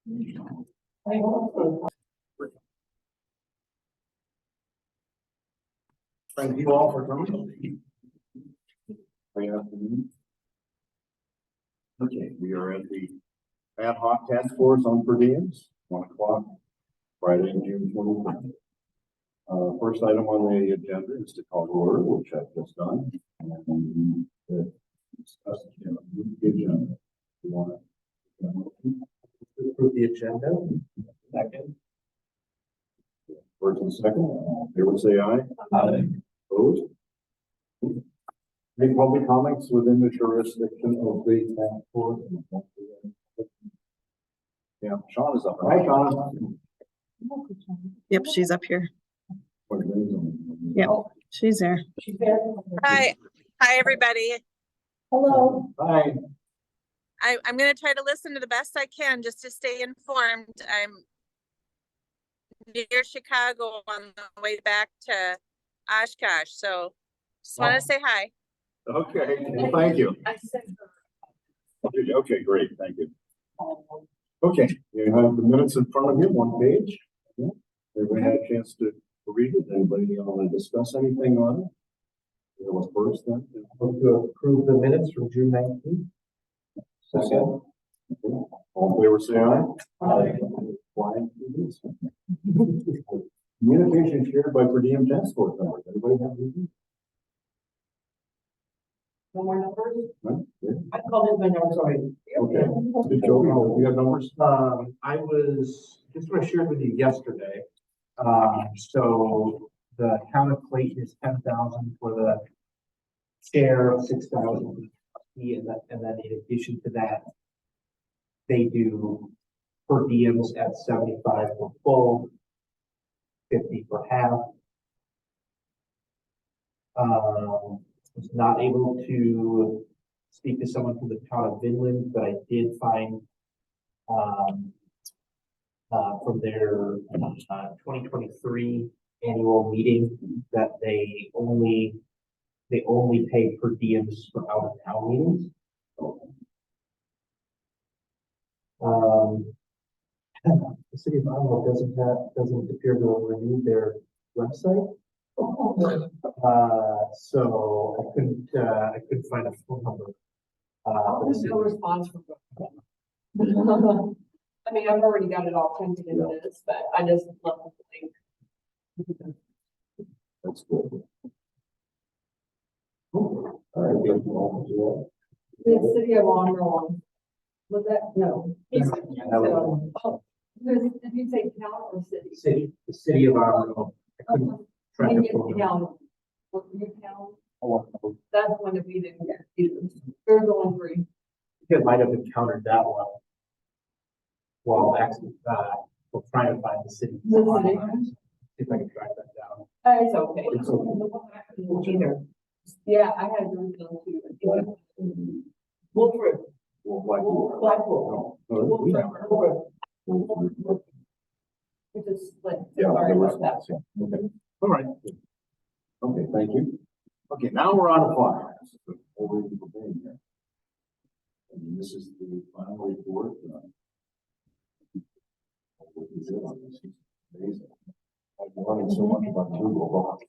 Thank you all for coming. Good afternoon. Okay, we are at the Ad-Hoc Task Force on per diems, 1 o'clock, Friday, June 23rd. First item on the agenda is to call to order, which I've just done. And discuss the agenda. You want to approve the agenda? Second. First and second, they would say aye. Aye. Opposed? Any public comments within the jurisdiction of the task force? Yeah, Sean is up. Hi, Sean. Yep, she's up here. Yep, she's there. Hi, everybody. Hello. Hi. I'm going to try to listen to the best I can just to stay informed. I'm near Chicago on the way back to Oshkosh, so just want to say hi. Okay, well, thank you. Okay, great, thank you. Okay, you have the minutes in front of you, 1 page. Yeah. Everybody had a chance to read it. Anybody want to discuss anything on it? That was first then. To approve the minutes from June 19th. Second. All in favor, say aye. Aye. Communication shared by per diem task force members. Anybody have anything? No more numbers? No? Yeah. I called in my numbers already. Okay. Did Joe, you have numbers? I was just what I shared with you yesterday. So the count of Clayton is 10,000 for the chair, 6,000 for the trustee, and then in addition to that, they do per diems at 75 for full, 50 for half. Was not able to speak to someone from the town of Vinland, but I did find from their 2023 annual meeting that they only pay per diems for out of town meetings. The city of Iowa doesn't appear to have renewed their website. So I couldn't find a phone number. There's no response from them. I mean, I've already got it all printed in this, but I just love the link. That's good. All right, good. The city of Monroe. Was that? No. Oh, did you say town or city? The city of Iowa. I couldn't track Indian the phone number. town. What your town? That's one that we didn't get either. There's only 3. It might have encountered that one. While actually, we're trying to find the city. The city. See if I can track that down. It's okay. It's okay. Either. Yeah, I had to too. Wolf River. Well, Blackpool. Blackpool. No, no, we have. Which is like. Yeah, sorry there about that. was, yeah. Okay. All right. Okay, thank you. Okay, now we're on to finance. Over to the page here. And this is the final report. What is it on this? It's amazing. I've learned so much about Google.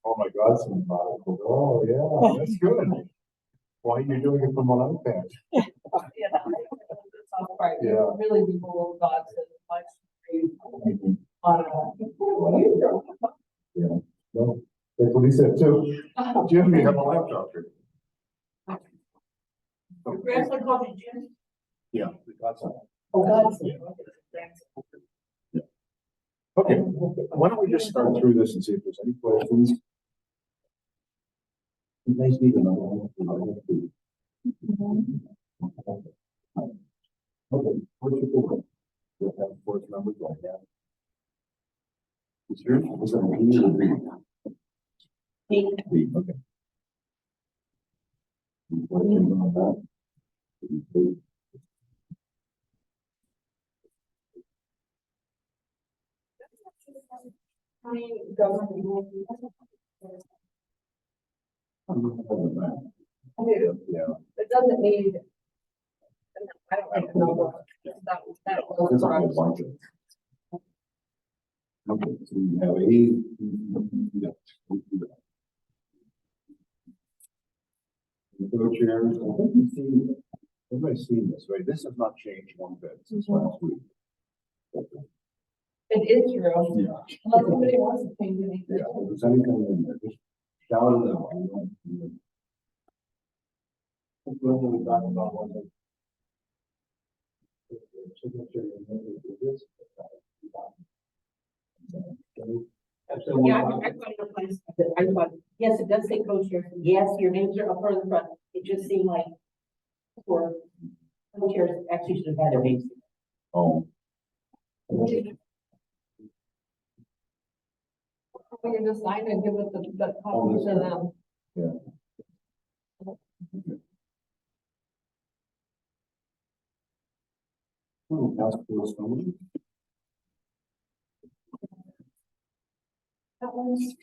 Oh my God, some oh yeah, that's good. Why are you doing it from an iPad? Yeah. Right. Yeah. Really people got to much on Yeah, no, that's what he said too. Jim, you have a laptop here. Your grandson called you Jim? Yeah, we got some. Oh, that's. Yeah. Okay, why don't we just start through this and see if there's any questions? You guys need another one. Okay, what's your favorite? You'll have fourth numbers like that. Is yours, was it an E or B? B, okay. Any questions on that? Government. I do. I do. Yeah. It doesn't need. I don't think no, that was There's a whole correct. bunch of. Okay, so we have yeah. The co-chairs, I think you've seen, everybody's seen this, right? This has not changed one bit since last week. It is true. Yeah. Unless somebody wants to change anything. Yeah, if there's anything in there, just shout it out. We don't- we don't- That's what we talked about, wasn't it? Signature and then we do this. Yeah, I thought your place, I thought, yes, it does say co-chair, yes, your names are up front, but it just seemed like for co-chairs, actually should have had their names. Oh. We can just sign and give it the Oh, copy this to one. them. Yeah. Oh, task force summary. That one's.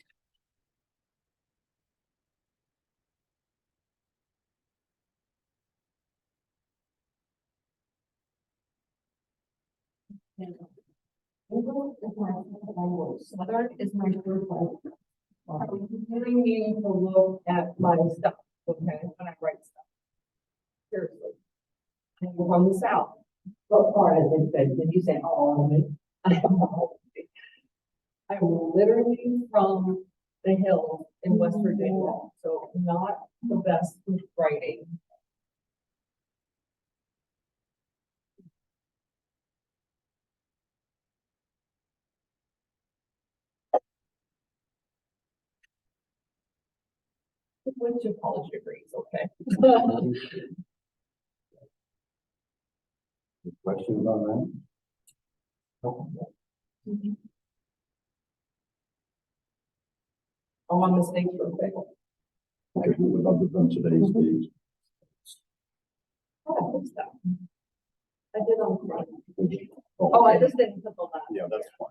Southern is my third one. I'm really needing to look at my stuff, okay, when I write stuff. Seriously. And we're from the south. What part of it, did you say all of it? I'm literally from the hills in West Virginia, so not the best with writing. With your college degrees, okay? Questions on that? Oh, my mistakes real quick. Okay, we would love to done today's page. Oh, what's that? I did on the front. Oh, I just didn't put the last. Yeah, that's fine.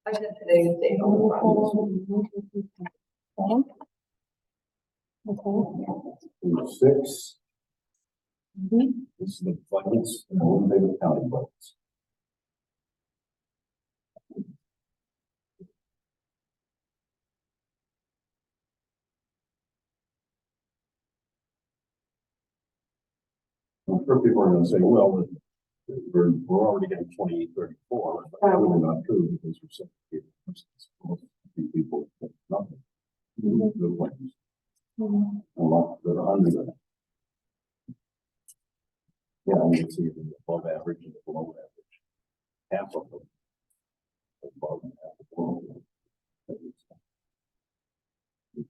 I did today's date on the front. Page 6. This is the budgets, and Winnebago County budgets. I'm sure people are gonna say, well, we're already getting 2834, but that's really not true because we're saying people get nothing. Good ones. A lot that are under that. Yeah, and you can see the above average and the below average. Half of them. Above and half below. The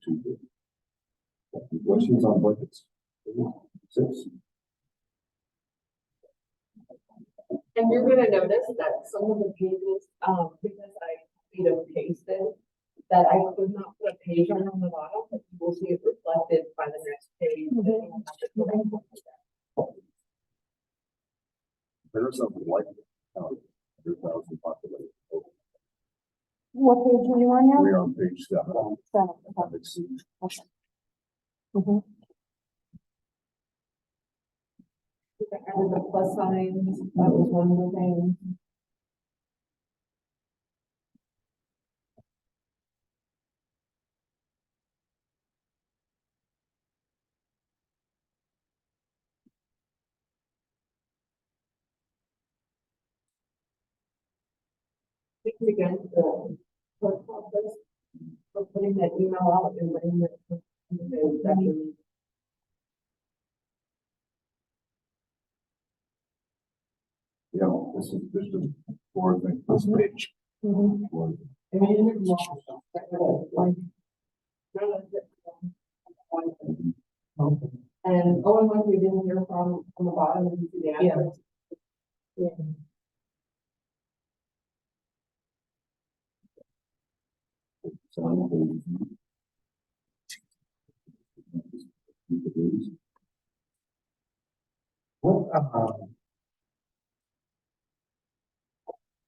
two good. Any questions on budgets? 6. And you're gonna notice that some of the pages, because I copied and pasted, that I could not put a page on the bottom, but you will see it reflected by the next page. There's something like 100,000 population. What page are you on now? We're on page 7. 7. Appendix C. Mhm. I added the plus signs, that was one of the things. Thanks again to the clerk's office for putting that email out and letting it. Yeah, this is the board thing, this page. Mhm. Board. And only ones we didn't hear from on the bottom, you see the answers. What,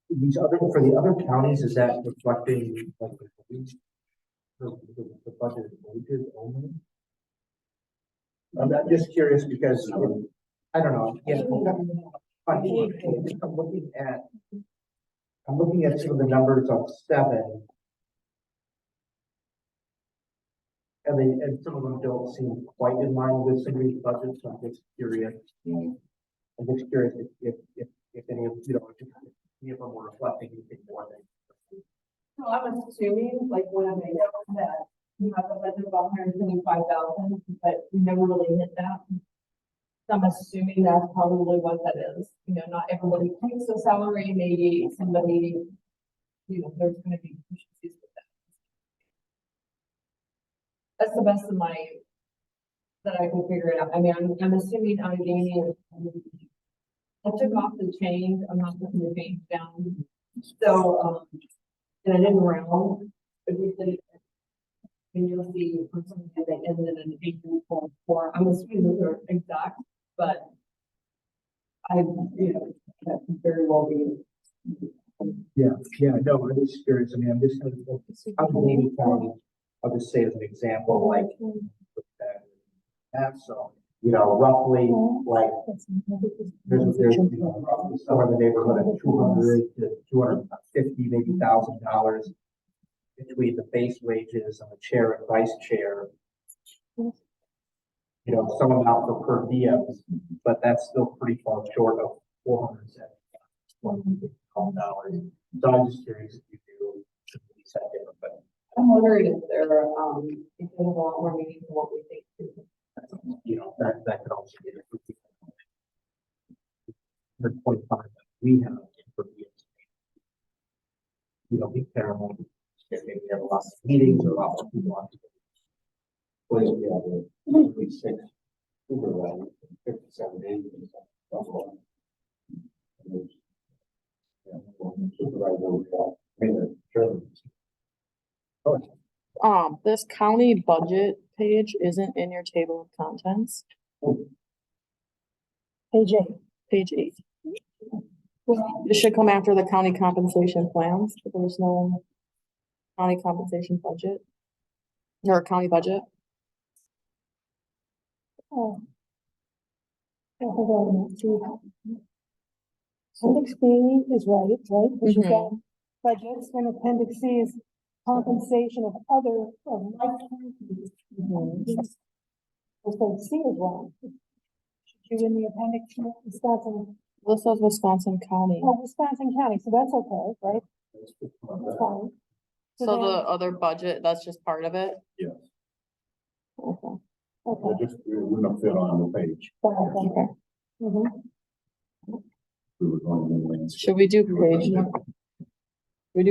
these other, for the other counties, is that reflecting like the budget wages only? I'm just curious because I don't know, yeah. I'm looking at some of the numbers on 7. And some of them don't seem quite in line with some of these budgets, so I'm just curious. I'm just curious if any of, if any of them were reflecting anything more than. So I'm assuming, like, when I made it, that you have a budget of 125,000, but we never really hit that. So I'm assuming that's probably what that is. Not everybody takes a salary, maybe somebody, there's gonna be efficiencies with that. That's the best of my, that I can figure it out. I mean, I'm assuming out of Diem, I took off the change, I'm not putting the change down. So, and I didn't round, but we did it. And you'll see for some of they ended in 8.4. I'm assuming those are exact, but that could very well be. Yeah, no, I'm just curious. I mean, I'm just, out of Navy County, I'll just say as an example, like, that, so, roughly, like, there's roughly somewhere in the neighborhood of 200 to 250, maybe $1,000 between the base wages and the chair and vice chair. Some amount for per diems, but that's still pretty far short of $470. So I'm just curious if you do set different, but I'm wondering if they're, if they have a lot more meetings than what we think. that could also be a the 25 that we have for diems. Be careful. If maybe we have a lot of meetings or a lot of people on. Well, yeah, the 6 supervisors, 57 days. That's all. Yeah, supervisor, the chairman. This county budget page isn't in your table of contents. Page 8. Page 8. It should come after the county compensation plans, but there's no county compensation budget. Or county budget. Oh. Appendix B is right, because you've got budgets, and appendix C is compensation of other, of like. So C is wrong. Should you in the appendix, Wisconsin, This says Wisconsin County. Wisconsin County, so that's okay, right? That's fine. So then- the other budget, that's just part of it? Yes, Okay. Okay. it wouldn't fit on the page. Okay. Mhm. We were going to. Should we do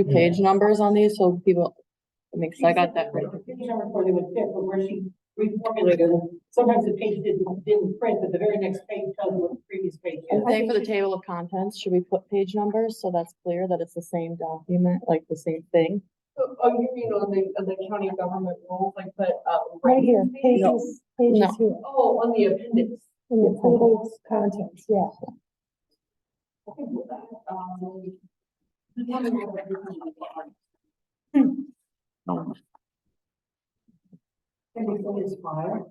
page numbers on these so people, cause I got that right. The page number where they would fit, but where she reformulated them, sometimes the page didn't print, but the very next page tells you what the previous page is. I'm saying for the table of contents, should we put page numbers so that's clear that it's the same document, like the same thing? Oh, you mean on the county government rules, like, but, Right here, No. pages here, Oh, on the appendix. in the table of contents, yeah. Okay, with that, Appendix is fire.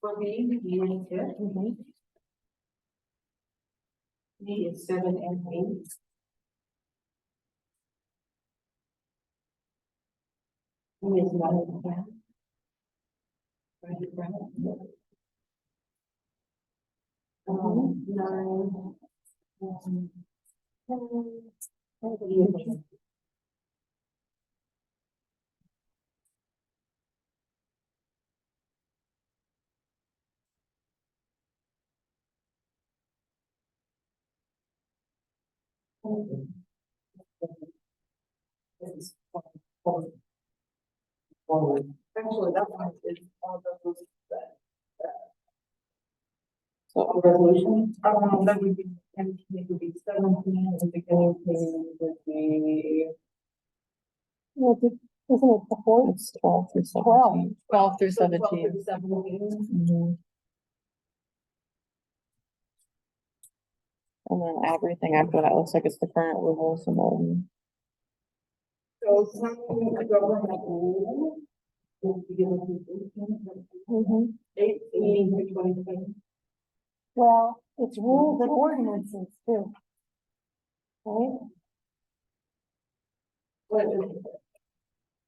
For me, unit 10. Me is 7 and 8. Me is 9 and 10. Right, right. 9. 10. Actually, that one is all those that. So Resolution. that would be, and it would be 17, and the beginning page would be. Well, isn't it before? it's 12 through 12. 17. 12 through 12 17. through 17. Mhm. And then everything after that looks like it's the current rules and all. So some government rule. Mhm. 18 to 2020. Well, it's rules and ordinances too. Right? What is it?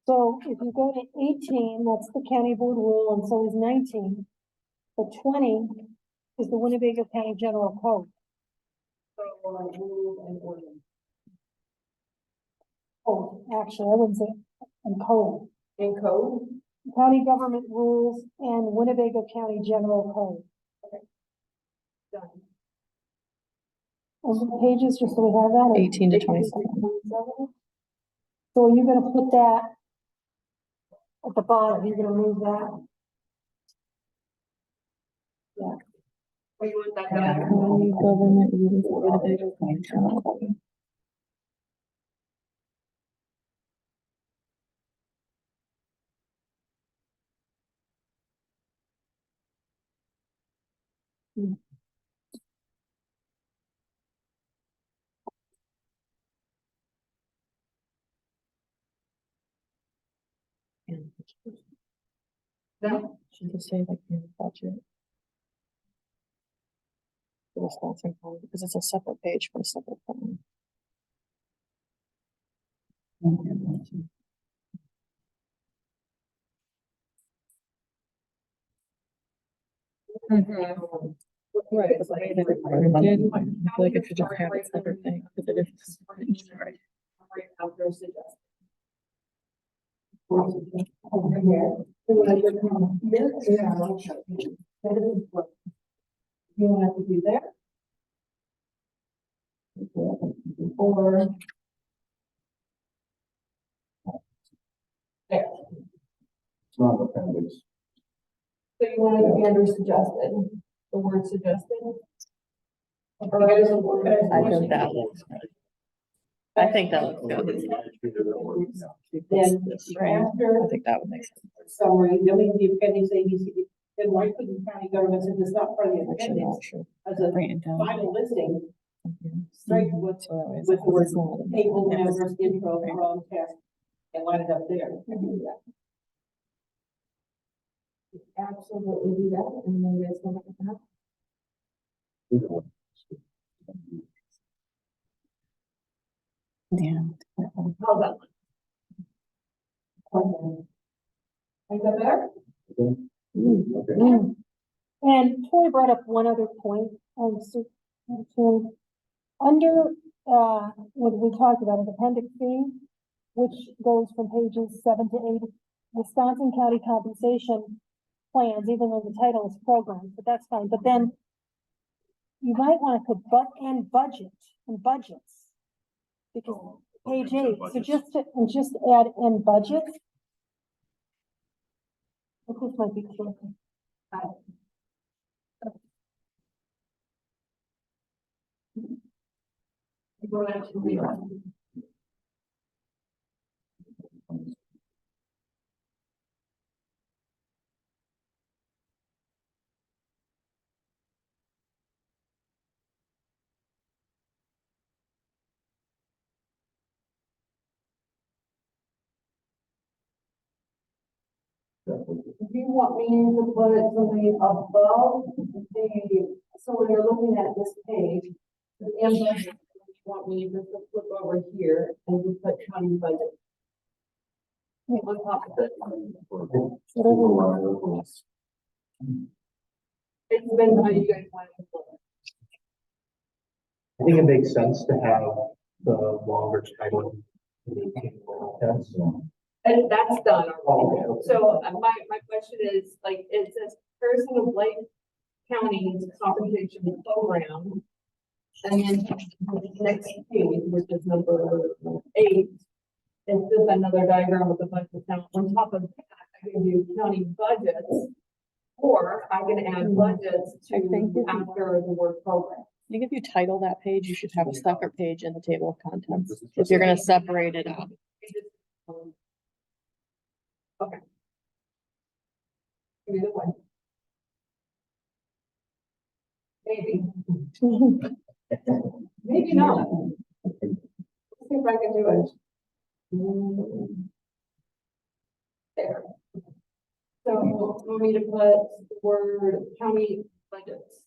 So if you go to 18, that's the county board rule, and so is 19. But 20 is the Winnebago County General Code. So, rules and ordinance. Oh, actually, I wouldn't say, and code. In code? County government rules and Winnebago County General Code. Done. And the pages, just so we have that. 18 to 27. 27. So are you gonna put that at the bottom? You're gonna move that? Or you want that done? County government rules for Winnebago County General Code. Done. Should just say like in the budget. The Wisconsin County, because it's a separate page for a separate plan. Right, but the way that it's printed, I feel like it should just have a separate thing, because it is. Right. After suggested. Over here. So when I go from here, yeah, I'll show you. So this is what you want to do there. Or there. It's not an appendix. So you want it to be under suggested, the word suggested? Or I just want it. I think that looks good. I think that looks good. Then Right. after I think that would make sense. summary, then we have the appendix A, B, C, D. Then why couldn't county government, since it's not part of the Actually, appendix, not sure. as a Bring it down. final listing, Mhm. straight with, So that way it's- with the word it's not in the table appendix. members, intro, from task, and line it up there. I can do that. Absolutely do that, and then you guys come back with that. Yeah. How's that? Okay. Is that better? Okay. Mm. And Tori brought up one other point, so under, what we talked about, is appendix C, which goes from pages 7 to 8, Wisconsin County compensation plans, even though the title is programs, but that's fine, but then you might want to put and budget, and budgets. Because page 8, so just add and budget. I think this might be clear. Go ahead to read that. If you want me to put something above the, so when you're looking at this page, the end budget, you want me just to flip over here and just put county budget. On top of it. It depends how you guys want to put it. I think it makes sense to have the longer title. That's, And that's done. Oh, okay. So my question is, like, it says person of Lake County's compensation program. And then the next page, which is number 8, is just another diagram with a bunch of towns. On top of that, I can do county budgets. Or I can add budgets I think to if you- after the word program. I think if you title that page, you should have a separate page in the table of contents, if you're gonna separate it out. Okay. Either way. Maybe. Maybe not. Let's see if I can do it. There. So, want me to put the word county budgets?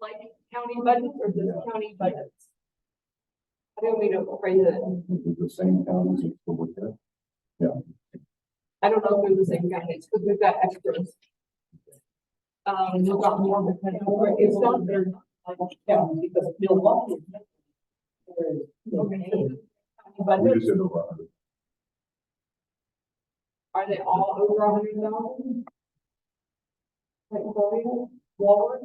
Like county budgets or just county budgets? I don't mean to phrase it. Is it the same counties as the wood there? I don't know if they're the same counties, because we've got extras. We've got more because it's not their. Because Milwaukee. We Budget, just did over 100. are they all over 100,000? Like Gloria, Walmart?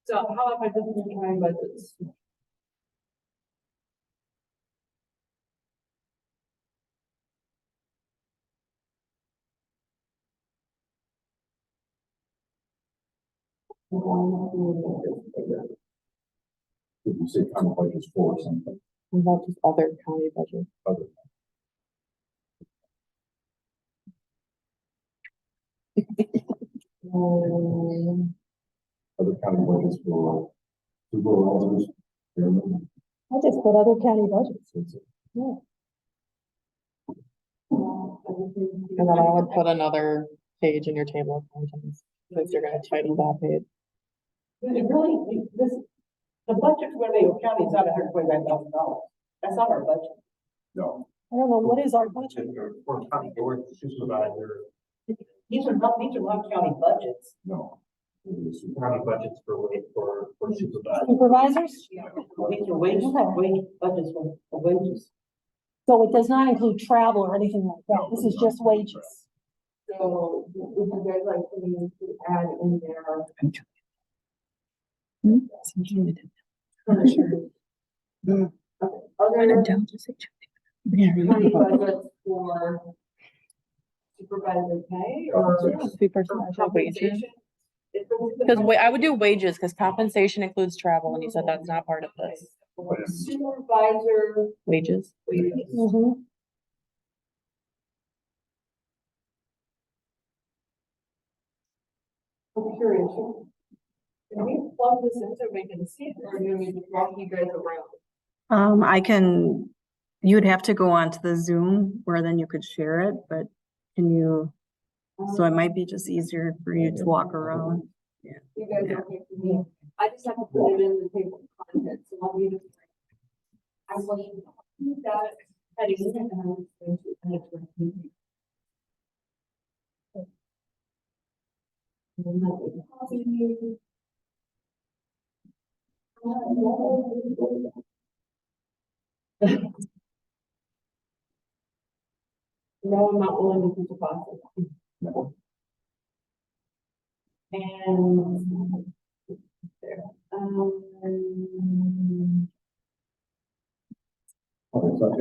So how if I just do county budgets? Did you say county budgets for something? About just other county budget. Other. Other county budgets for supervisors. chairman. I just put other county budgets. Yeah. And then I would put another page in your table of contents, because you're gonna title that page. It really, this, the budget for Winnebago County is not $125,000. That's not our budget. No, I don't know, what is our budget? For county board supervisor, These are not county budgets. no. county budgets for supervisor. Supervisors? These are wage budgets for wages. So it does not include travel or anything like that. This is just wages. So would you guys like for me to add in there? Other county budgets for supervisor pay or? Wages. Because I would do wages, because compensation includes travel, and you said that's not part of this. Supervisor Wages. wages. Mhm. I'm curious. Can we plug this in so we can see it, or do you need to walk you guys around? I can, you'd have to go onto the Zoom where then you could share it, but can you, so it might be just easier for you to walk around. You guys are okay for me. I just have to put it in the table of contents, so let me just. I want that. Heading, and I'm going to add it to our meeting. And then we copy. No, I'm not willing to teach a class. And there.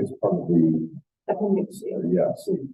It's part of the, Appendix C. yeah, see.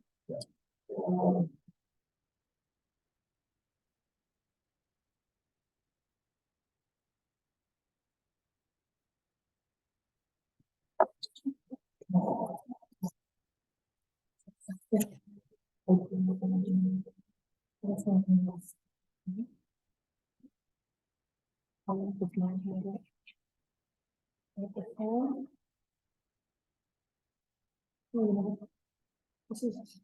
This is.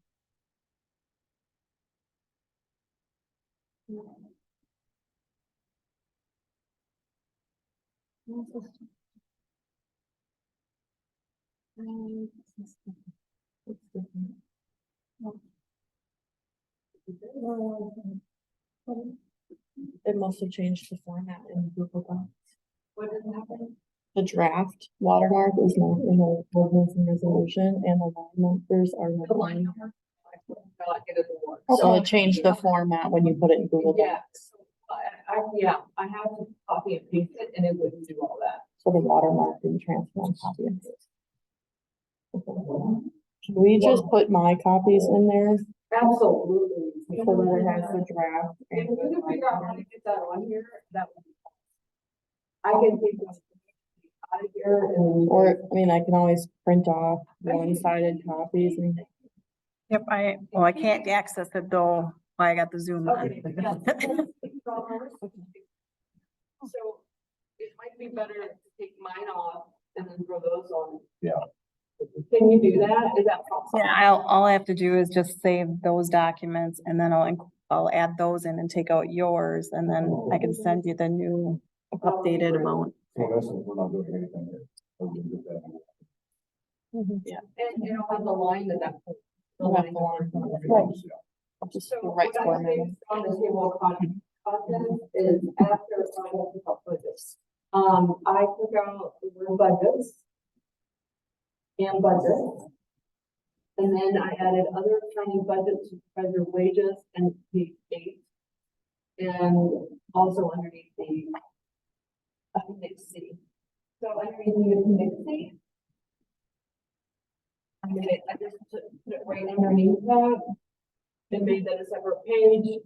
It must have changed the format in Google Docs. What did happen? The draft watermark is not in the ordinance and resolution, and the line markers are not. The line number? Not get it to work. So it changed the format when you put it in Google Yeah, Docs. so I have to copy and paste it, and it wouldn't do all that. So the watermark didn't transfer and copy and paste. Can we just put my copies in there Absolutely. so that it has the draft? If and we can figure out how to get that on here, that would be. I can take this out of here and. Or, I mean, I can always print off one-sided copies and. Yep, I can't access it though why I got the Zoom Okay, on. yeah. So it might be better to take mine off and then throw those on. Yeah. Can you do that? Is that possible? Yeah, all I have to do is just save those documents and then I'll add those in and take out yours and then I can send you the new updated amount. So in essence, we're not doing anything here. We're gonna get that. And I'll have the line that that. You'll have the line. Right. Just So the what right I format. think on the table of contents is after I took out budgets. I took out the word budgets. And budget. And then I added other county budgets to treasure wages and page 8. And also underneath the appendix C. So underneath the appendix C. I just put it right underneath that. And made that a separate page.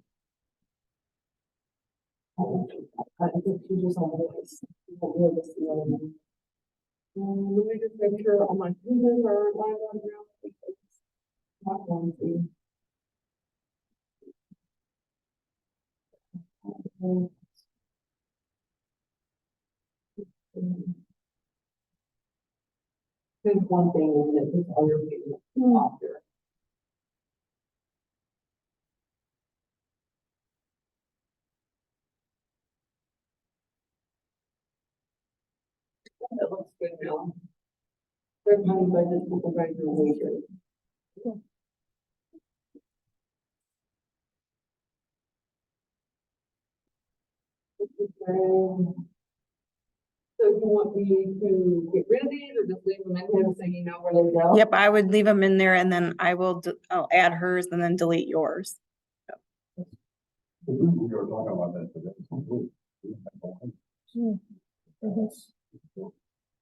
I think you just on the list. You won't be able to see all of them. Let me just make sure all my pages are lined up now. Because not one thing. There's one thing in it, this other thing after. That looks good now. Third county budget supervisor wages. So you want me to get rid of these or just leave them in here so you know where they go? Yep, I would leave them in there and then I'll add hers and then delete yours. We were talking about that today.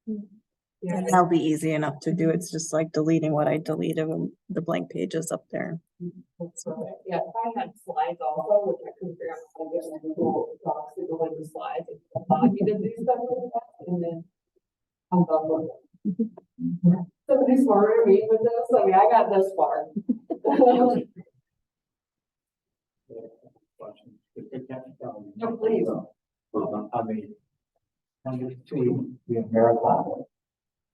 Yeah. And that'll be easy enough to do. It's just like deleting what I deleted, the blank pages up there. Yeah, I had slides also, which I couldn't figure out how to get in Google Docs to go into slides. I thought you did do stuff like that, and then I'm done with it. Somebody smarter than me with this, I mean, I got this far. No, please. I mean, number 2, we have marathon.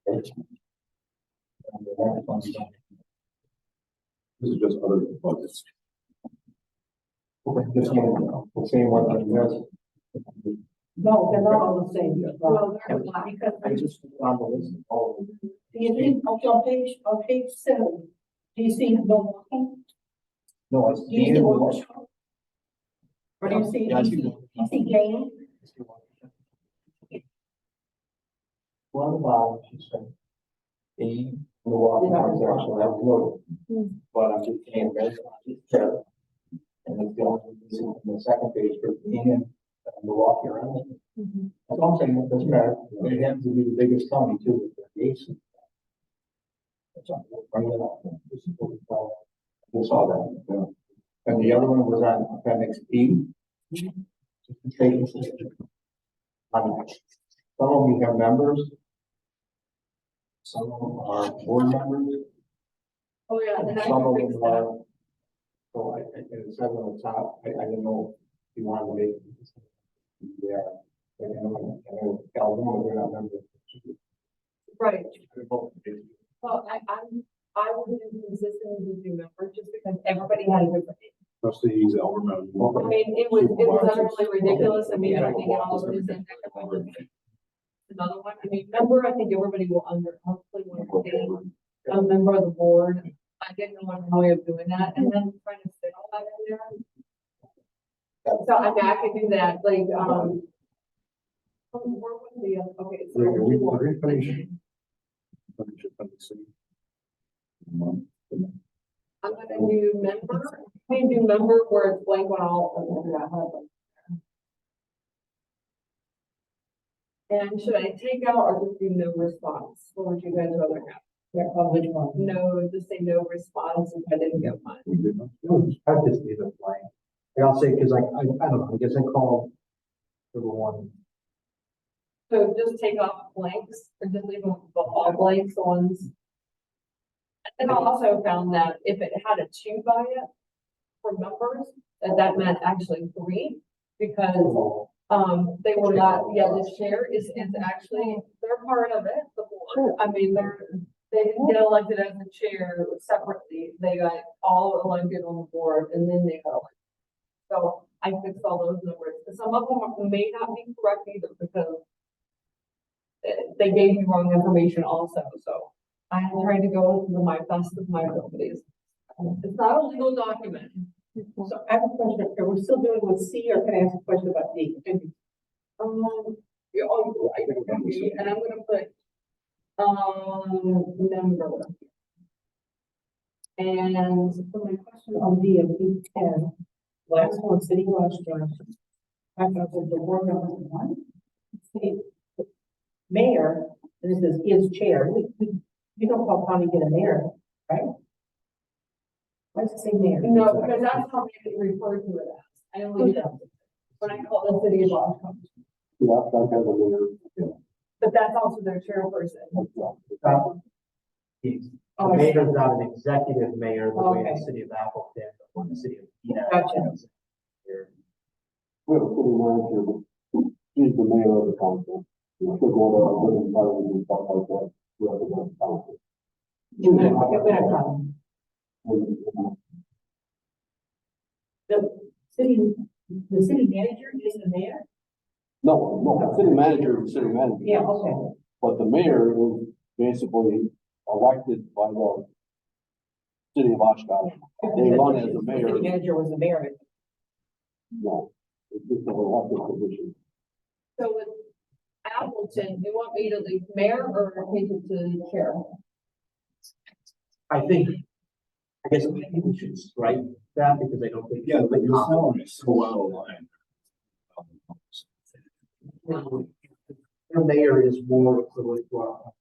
And the marathon stuff. This is just other budgets. Okay, this one, the same one that was. No, they're not all the same. Well, they're not, because I just on the list of all. Do you think, okay, on page 7, do you see the walking? No, it's. Do you see what? Or do you see, Yeah, I do see you one. see Jane? One of the bottom, she said. The walking transaction, that was low. But I'm just saying, that's just there. And it's the only, in the second page for Diem and the walking around. That's all I'm saying, it doesn't matter. It happens to be the biggest county too, with the gates. That's all, we'll bring it up. This is what we call it. We saw that. Yeah. And the other one was on appendix B. Just to take it. Some of you have members. Some of them are board members. Oh, yeah, then I Some of can fix them that. are. So and it says on the top, I didn't know if you wanted to make. Yeah. I know California, they're not members. Right. Well, I will be consistent with the members just because everybody had a different name. Trustees, aldermen. I mean, it was utterly ridiculous. I mean, I think it all is in another one. I mean, member, I think everybody will hopefully understand. A member of the board. I didn't know how way of doing that and then trying to fit all that in there. So I mean, I could do that, like, where was the, okay. so Are we we'll- finishing? I'm gonna do member, I can do member where it's blank on all. And should I take out or just do no response? What would you guys rather have? Which one? No, just say no response if I didn't get mine. I just need a blank. And I'll say, cause I don't know, I guess I called. Everyone. So just take off blanks or just leave them all blanks ones. And I also found that if it had a 2 by it, for members, that meant actually three, because they were not, the chair is actually, they're part of it, the board. I mean, they didn't get elected as a chair separately. They got all elected on the board and then they got elected. So I fixed all those numbers. Some of them may not be correct either because they gave me wrong information also. So I'm trying to go to my best of my abilities. It's not a legal document. So I have a question. Are we still doing with C or can I ask a question about D? Yeah, oh, I agree. And I'm gonna put, member. And So my question on D of D10, last one, city watch judge. I thought that the board members one. See, mayor, and this is chair. We don't call county get a mayor, right? Why does it say mayor? no, because that's how they refer to it as. I only do when I call the city of Washington. Yeah, that has a mayor. But that's also their chairperson. The mayor is not an executive mayor, the way the city of Appleton, or the city of. Gotcha. We have a city manager, he's the mayor of the council. He'll go to living parties and stuff like that, we have the council. The city manager is the mayor? No, the city manager is the city manager. Yeah, okay. But the mayor is basically elected by the city of Oshkosh. They run as the mayor. City manager was the mayor. No, it's just an elected position. So with Appleton, you want me to leave mayor or change it to chair? I think we should strike that because I don't think. Yeah, but your salary is so out of line. The mayor is more equivalent to our.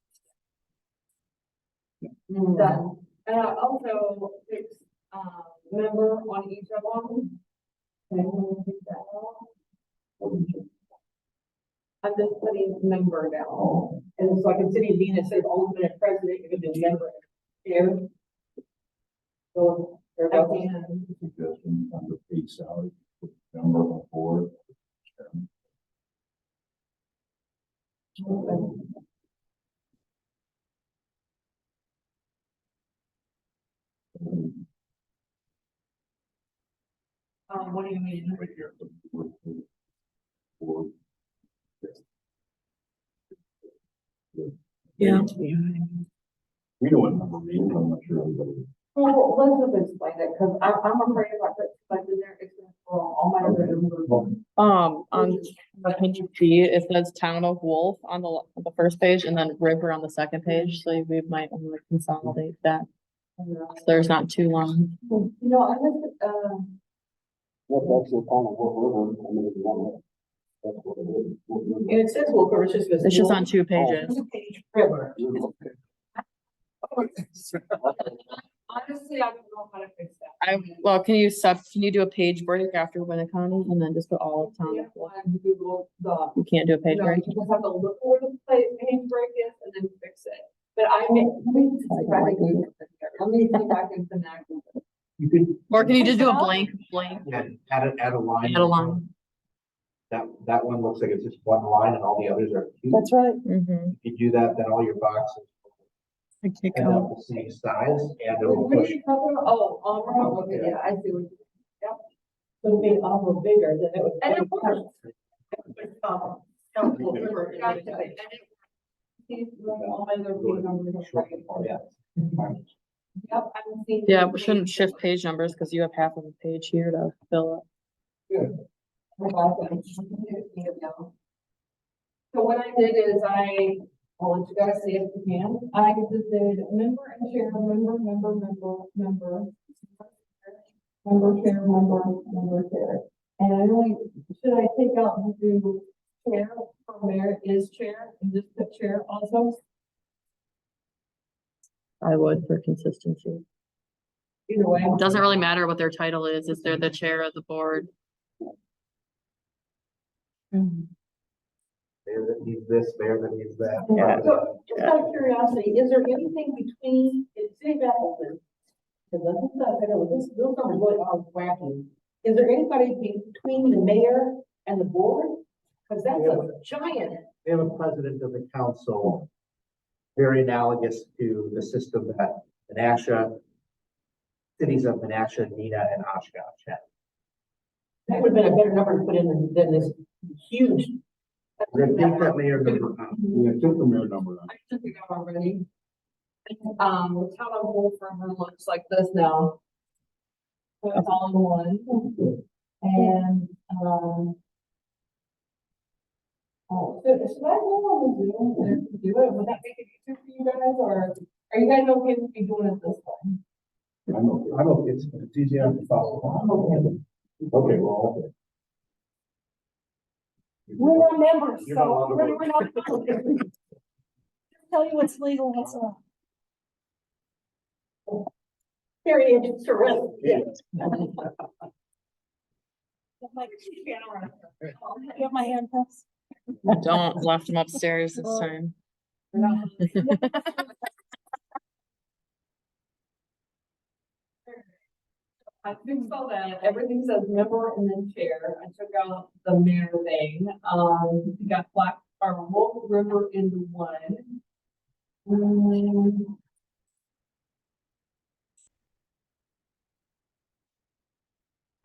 Done. And I also fixed, member on each of them. Okay, I'm gonna take that out. I'm just putting member down. And so I can city being instead of alternate president, it could be member chair. So there At we the go. end. Suggestion under paid salary, member of the board. What do you mean? Right here. Board. Yeah. We don't remember reading, I'm not sure everybody. Well, let's just explain it, because I'm afraid if I put stuff in there, it's gonna throw all my other numbers. On the page B, it says Town of Wolf on the first page and then River on the second page, so we might want to consolidate that. So there's not too long. You know, I just, That's the kind of what we're, I mean, if you want. That's what it is. And it says Wilbur, it's just. It's just on 2 pages. Page river. honestly, I don't know how to fix that. Well, can you do a page break after Winnebago County and then just put all of town? Yeah, one Google Doc. You can't do a page No, break? you just have to look where the page break is and then fix it. But let me see if I can connect. You could. Or can you just do a blank? Yeah, add a line. Add a line. That one looks like it's just one line and all the others are cute. That's right. Mm-hmm. If you do that, then all your boxes I kick end out. up the same size and it will Where push. did you cover? Oh, okay, yeah, I see what you. So it'd be a little bigger than it would. And it works. Council river. Gotcha. And it- see, all my other page numbers are right. Yeah. Yep, I'm seeing. Yeah, we shouldn't shift page numbers because you have half of the page here to fill up. So what I did is I'll let you guys see if you can. I just did member and chair, member, chair. And I only, should I take out and do chair for mayor is chair and just put chair also? I would for consistency. Either way. It doesn't really matter what their title is they're the chair of the board. Mayor that needs this, mayor that needs that. Yeah. So, just out of curiosity, is there anything between, in City of Appleton? Because know, those numbers really are wacky. Is there anybody between the mayor and the board? Cause that's a giant. We have a president of the council, very analogous to the system that Menasha, cities of Menasha, Nina, and Oshkosh had. That would have been a better number to put in than this huge. We're gonna take that mayor number out. Yeah, took the mayor number on. I took it out already. The town on hold forever looks like this now. So it's all in one. And, oh, so should I go on the Zoom there to do it? Would that make it easier for you guys, or are you guys okay with me doing it this way? I'm okay, it's easy enough to follow. Okay, we're all good. We're not members, You're not so allowed to vote. we're not. Tell you what's legal, what's not. Very interesting. Yeah. You have my handcuffs? Don't, left them upstairs this time. I fixed all that, everything says member and then chair, I took out the mayor thing, we got Black, or Wolf River into one.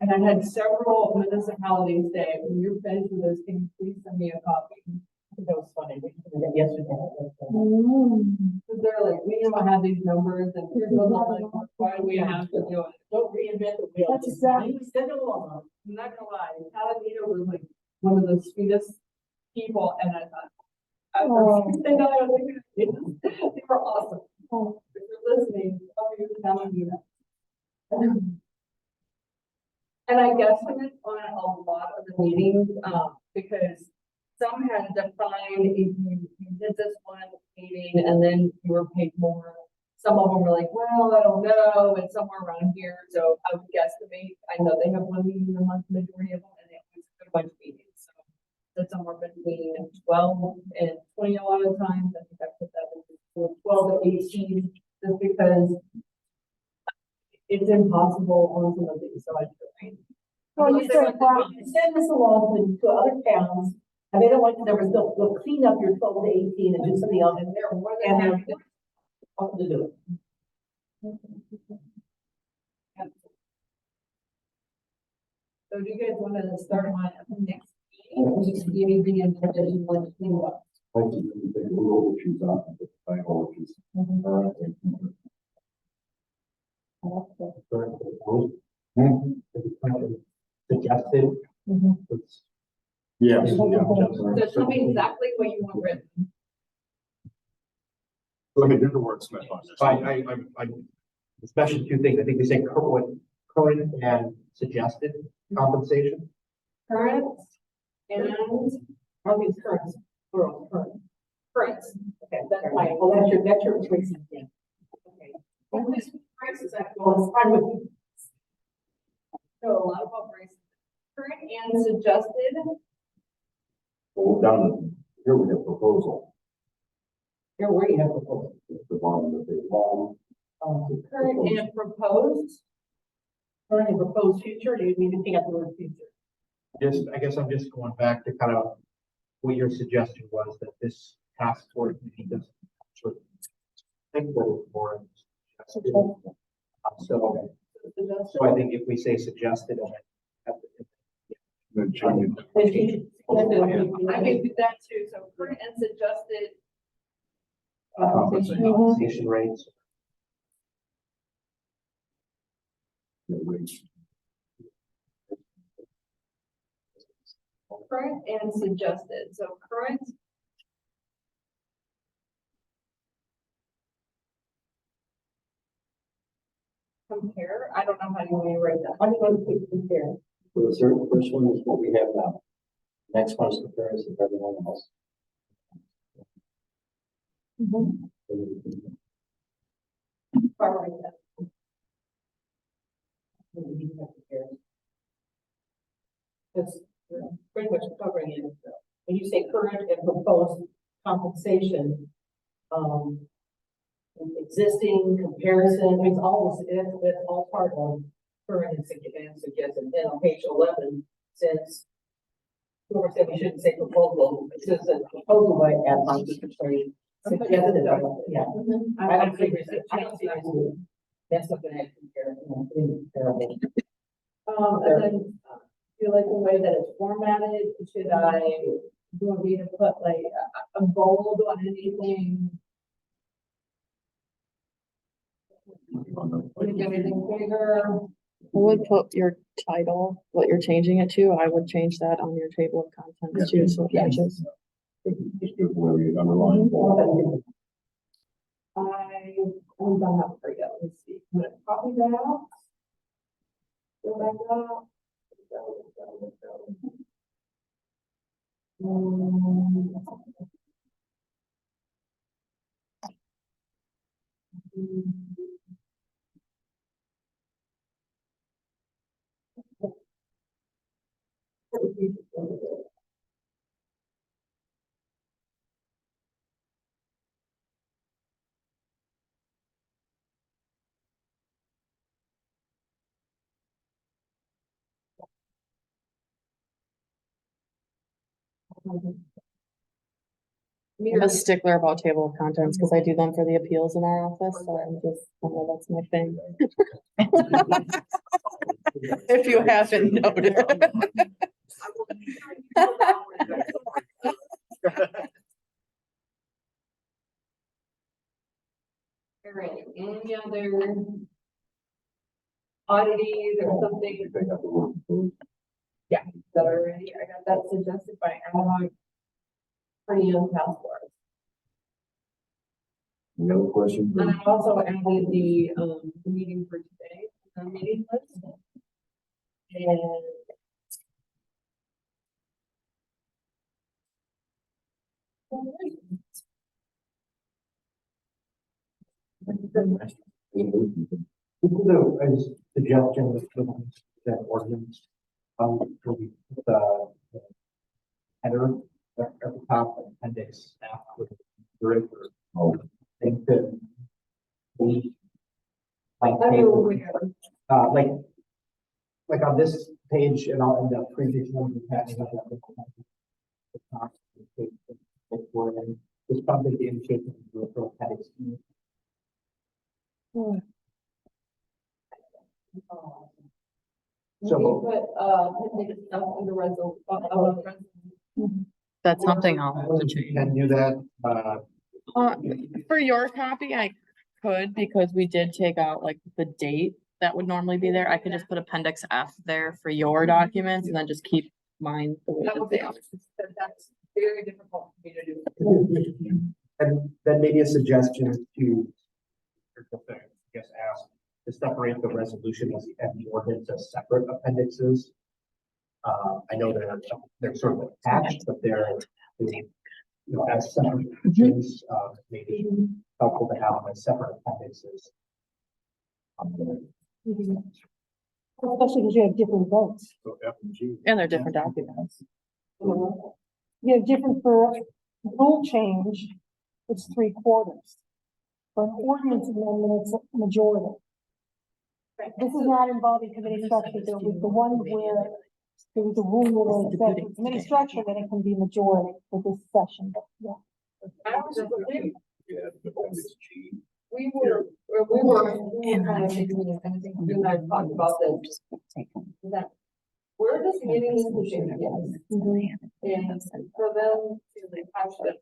And I had several municipalities say, when you're finished with this, can you please send me a copy? That was funny. We did that yesterday. Cause they're like, we don't have these numbers and here's what the, like, why do we have to do it? Don't reinvent the wheel. That's exactly- Send it along. I'm not gonna lie, Alameda was like one of the sweetest people, and I thought, I was, they were awesome. Oh. If you're listening, tell me you're telling you that. And I guesstimate on a lot of the meetings, because some had defined if you did this one meeting and then you were paid more. Some of them were like, well, I don't know, it's somewhere around here, so I would guesstimate. I know they have one meeting a month, majority of them, and they always have a bunch of meetings, so. That's somewhere between 12 and 20 a lot of times. I think I put that in 12 to 18, just because it's impossible on some of these, so I tried. Well, you said, Send this along to other towns, and they don't like the numbers, they'll clean up your 12 to 18 and do something else, and they're more than happy to do it. So do you guys want to start on next meeting, or just give anything in that you want to clean up? I think we can take a little issues out, but I know which is. All right. Suggested. It's- Yes. So tell me exactly what you want written. Let me do the wordsmith on this. I especially two things. I think we say current and suggested compensation. Current and, I think it's current, plural, current. Current, okay, that's fine. Well, that's your choice. Yeah. Okay. Well, this price is actually, well, it's fine with me. So a lot about prices. Current and suggested, Well, down to, here we have proposal, Here, where you have proposal. at the bottom of the page. current and proposed. Current and proposed future, do you need to take out the word future? I guess I'm just going back to kind of what your suggestion was, that this task force meeting doesn't actually think what it's for. So I think if we say suggested. Then change it. I can do that too, so current and suggested. Compensation. Compensation rates. Current and suggested, so current. Compare, I don't know how you want to write that. I'm going to compare. For the first one is what we have now. Next one is comparison of everyone else. Far right then. That's pretty much covering it. When you say current and proposed compensation, existing comparison, it's all part of current and suggested. Then on page 11, since whoever said we shouldn't say proposal, it says a proposal by Ad-Hoc secretary suggested, yeah. I don't see, that's something I compare, comparable. And then, do you like the way that it's formatted? Should I, do you want me to put like a bold on anything? Make anything bigger? I would put your title, what you're changing it to, I would change that on your table of contents too, so it matches. Just do whatever you underline. I'm done that for you. Let me see. I'm gonna copy that out. Go back up. I'm a stickler about table of contents because I do them for the appeals in our office, so I'm just, I know that's my thing. If you haven't noted. All right, any other oddities or something that are ready? I got that suggested by Ad-Hoc Premium Task Force. Any other questions? And I also added the meeting for today, the meeting list. And We'll do a suggestion with that ordinance. We put the header at the top, appendix F with the thing that we like like on this page and all in the previous one we had. It's probably the indication for appendix E. so we put appendix stuff under resolution. That's something I'll have to change. Can do that, For your copy, I could, because we did take out like the date that would normally be there. I could just put appendix F there for your documents and then just keep mine the way That that would they be, are. that's very difficult for me to do. and then maybe a suggestion to, I guess, ask to separate the resolution and the ordinance as separate appendixes. I know they're sort of attached, but they're, as separate pages, maybe helpful to have them as separate appendixes. Especially because you have different votes. So F and G. And they're different documents. You have different for rule change, it's 3/4. For an ordinance amendment, it's a majority. This is not involving committee structure, there was the one where there was a rule where it said for committee structure, then it can be majority for this session, but yeah. Yeah, appendix G. We were kind of thinking, I think you and I talked about this, that where does getting into shape begin? And for them to attach it,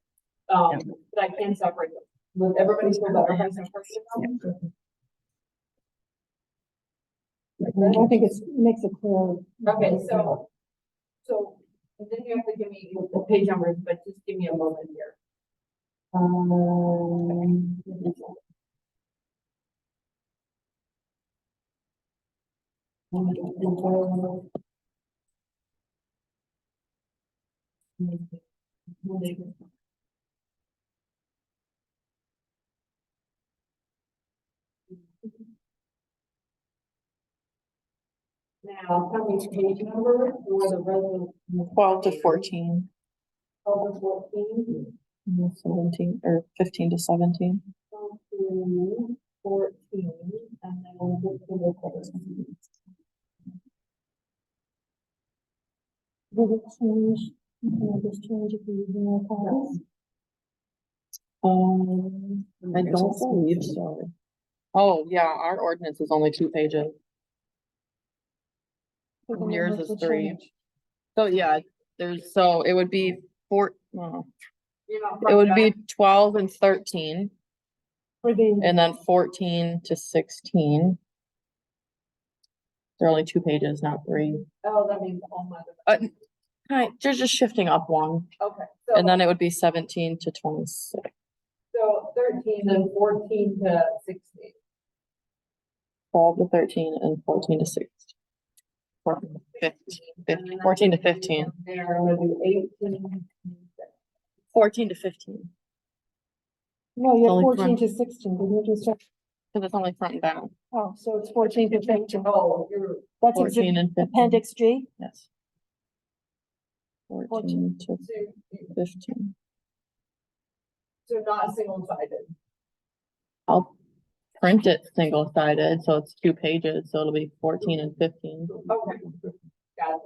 but I can separate them. Would everybody feel better if I separated them? I think it makes it clear. Okay, so and then you have to give me the page numbers, but just give me a moment here. Now, tell me page number for the resolution. 12 to 14, 12 to 14. 17, or 15 to 17. 12 to through 14, and then we'll go to the course. Did it change? Can I just change if we use more copies? I don't believe so. Oh, yeah, our ordinance is only 2 pages. So the Yours numbers is will 3. change. So yeah, so it would be You're not it would be front 12 and 13, For the, and then 14 to 16. They're only 2 pages, not 3. back. Oh, that means all my. They're just shifting up 1, Okay, and then so, it would be 17 to 26. so 13 and 14 to 16. 12 to 13 and 14 to 16. 14 to 15. There, I'm gonna do 18. 14 to 15. no, you have Only 14 front. to 16, did you just, Because it's only front and back. oh, so it's 14 to 15. Oh, you're, That's 14 and 15. appendix G? Yes. 14 to so 15. not single sided. I'll print it single sided, so it's 2 pages, so it'll be 14 and 15. Okay. Gotcha.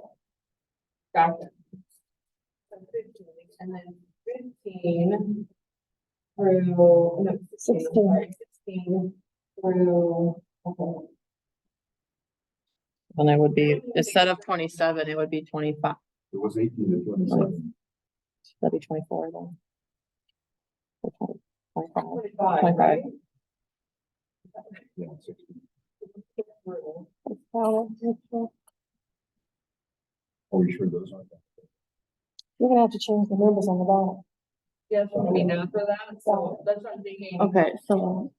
Gotcha. So 15, and then 15 through, no, 16, 16. sorry, 16 through, okay. And it would be, instead of 27, it would be 25. It was 18 to 27. That'd be 24 then. Or 20, 25. 25, 25. right? Yeah, 16. Are we sure those aren't? You're gonna have to change the numbers on the bottom. Yes, I mean, after that, so that's what I'm thinking. Okay, so.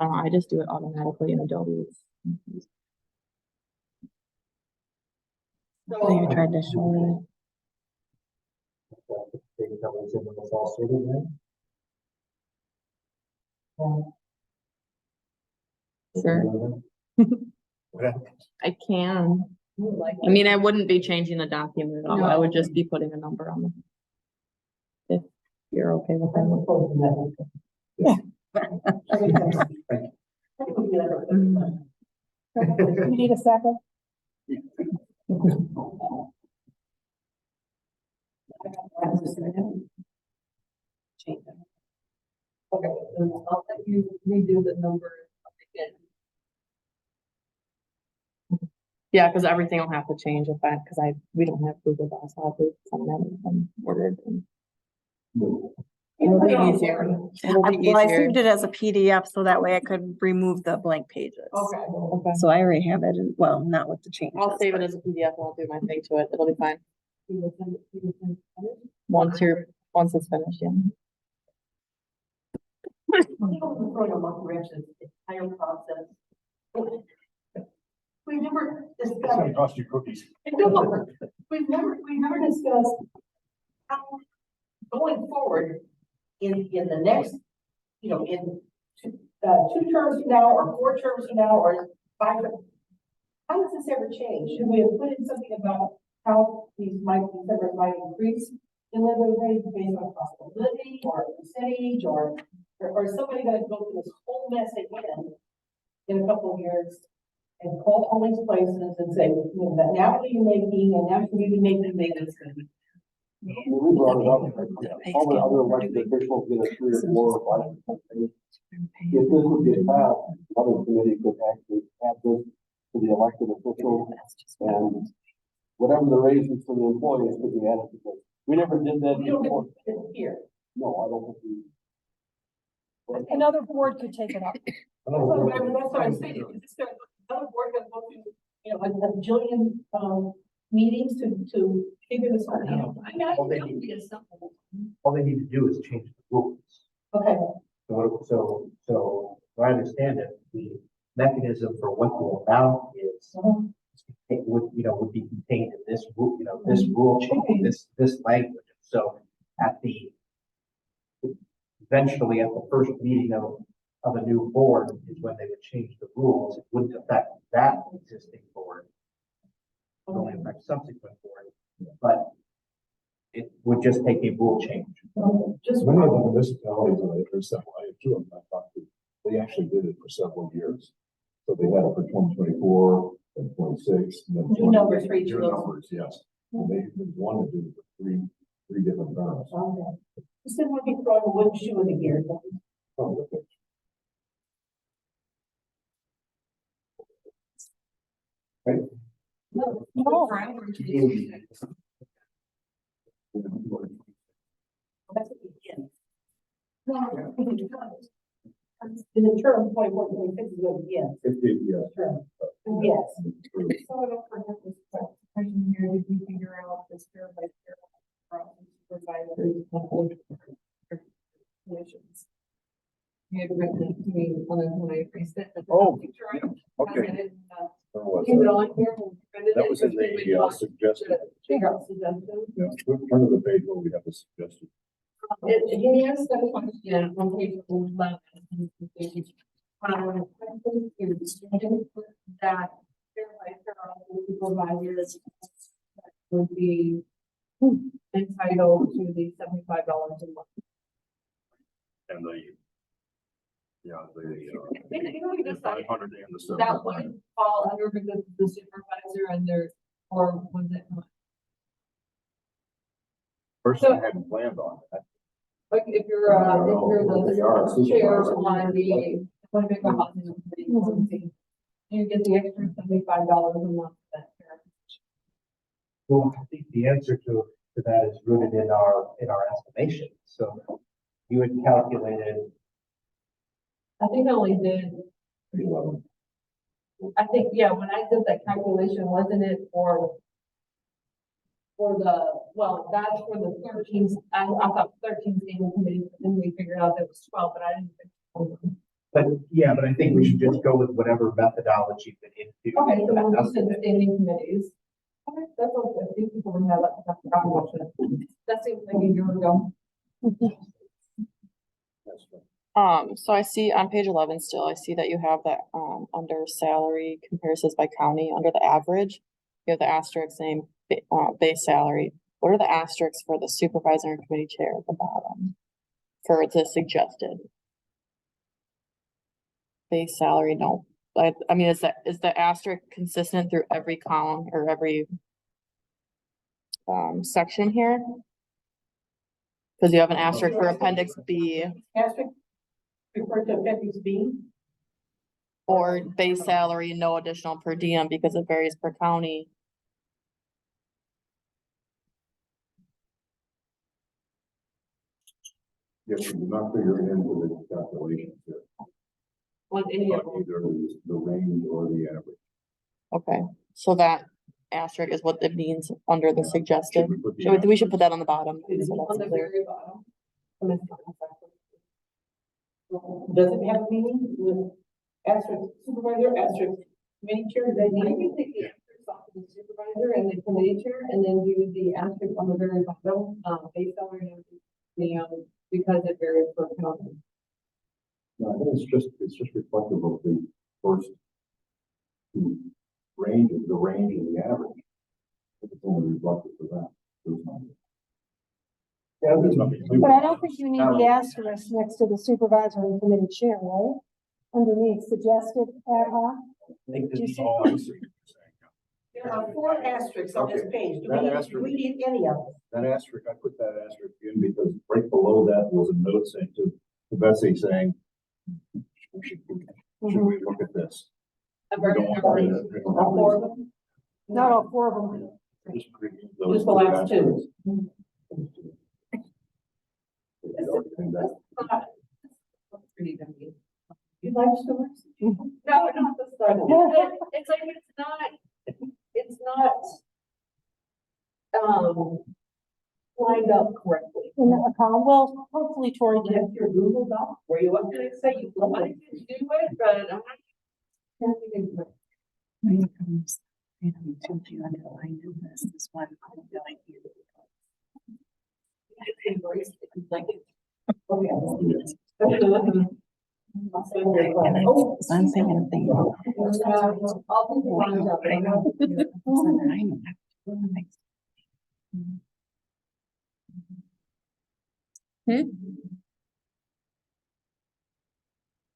I just do it automatically in Adobe. So you So, tried to show me. Maybe that was in the fall sorted then? Sure, Okay. I can. like, I mean, I wouldn't be changing the document at all. I would just be putting a number on it. If you're okay with that. You need a second? okay, then I'll let you redo the numbers again. Yeah, because everything will have to change if that, because we don't have Google Docs, I'll have to send them Word. And it'll be easier. It'll be Well, I easier. saved it as a PDF so that way I could remove the blank pages. Okay. Okay. So I already have it, well, not with the changes. I'll save it but- as a PDF and I'll do my thing to it. It'll be fine. You will send it. Once it's finished, yeah. Entire process. We never It's discussed, gonna cost you cookies. we've never discussed how going forward in the next, in two terms from now, or 4 terms from now, or 5. How does this ever change? Should we have put in something about how these numbers might increase in living wage based on cost of living, or percentage, or is somebody gonna go through this whole mess again in a couple of years and call all these places and say, that now what are you making, and now you need to make this. We brought it up, all the other elected officials get a 3 or 4 or 5%. If this would get passed, another committee could actually add this to the elected officials, and whatever the raises for the employees could be added to this. We never did that We don't before. have it here. No, I don't think we. Another board could take it up. That's what I'm saying. It's gonna, another board gonna go through, a jillion, meetings to figure this all out. I mean, I Well, they think need- it's simple. All they need to do is change the rules. Okay, So I understand it, the mechanism for what the amount is. It would be contained in this rule, this rule change, this language. So eventually at the first meeting of a new board is when they would change the rules. It wouldn't affect that existing board. It would only affect subsequent boards, but it would just take a rule change. Just. Many of the municipalities, there's several, I have two of them I talked to, they actually did it for several years. So they had it for 2024 and 26. And then New numbers for each of new those. numbers, yes. And they wanted to do it for three different terms. Okay. Instead of be throwing one shoe in the gear. Oh, okay. No. That's what we get. In the term 24, 26 is what we get. Yes. Term. Yes. So I don't forget this question here, did you figure out this fair by fair process supervisors? Conditions. You had written it to me when I erased it. Oh, Picture of it, okay. has it in, Where was keep it that? on here, and printed That it, was in because we the want suggested. to Figure out suggestions. Yeah, turn to the page where we have the suggested. He asked that question on page 11. That fair by fair supervisors would be entitled to the $75 a month. And the, yeah, You know, you the decide 500 and the that 75. would fall under because the supervisor and their, or was it? Person I hadn't planned on that. Like if you're the chair on the Winnebago Housing Authority, you get the extra $75 a month. That Well, I think the answer to that is rooted in our estimation. So you had calculated, I think I only did, 311. I think, yeah, when I did that calculation, wasn't it for the, well, that's for the 13th, I thought 13th annual committee, but then we figured out that it was 12, but I didn't think. but I think we should just go with whatever methodology that into. Okay, so that we'll just estimate. send standing committees. Okay, that's all good. Thank you for bringing that up. That seems like a year ago. That's right. So I see on page 11 still, I see that you have that, under salary comparisons by county, under the average. You have the asterisk saying, base salary. What are the asterisks for the supervisor and committee chair at the bottom? For the suggested. Base salary, no. I mean, is the asterisk consistent through every column or every section here? Cause you have an asterisk for appendix B Asterisk, refer to appendix B. or base salary, no additional per diem because it varies per county. Yes, we do not figure it into the calculations here. On any of them. Either the range or the average. Okay, so that asterisk is what it means under the suggested. Should we put the We should put that on the bottom. It's so on that's the clear. very bottom. Does it have a meaning with asterisk supervisor, asterisk committee chair? They I need. can take the asterisk off of the supervisor and the committee chair and then do the asterisk on the very bottom, base salary and the, because it varies per county. No, I think it's just reflective of the first two ranges, the range and the average. It's only reflective for that. There's nothing. Yeah, There's nothing new. But I don't think you need the asterisk next to the supervisor and committee chair, right? Underneath suggested ad hoc. I think this is Oh, I see what you're saying. There are 4 asterisks on this Okay. page. Do That we need, asterisk- do we need any of them? That asterisk, I put that asterisk in because right below that was a note saying to Betsy saying, should we look at this? A We very don't want to- we don't have All 4 of to- them? Not all 4 of them. Just remove those Just the last 2. asterisks. You already think that. Pretty dummy. You like stories? No, not the start. It's like, it's not, lined up correctly. In the account, well, hopefully Tori can. That's your Google Doc, where you want to say you love I it. can do it, but I'm not. Can't think of it. When it comes, you know, to you underlined in this one, I feel like you. I embrace it, like, Okay. Oh. I'm saying anything. I'll think one up. I know.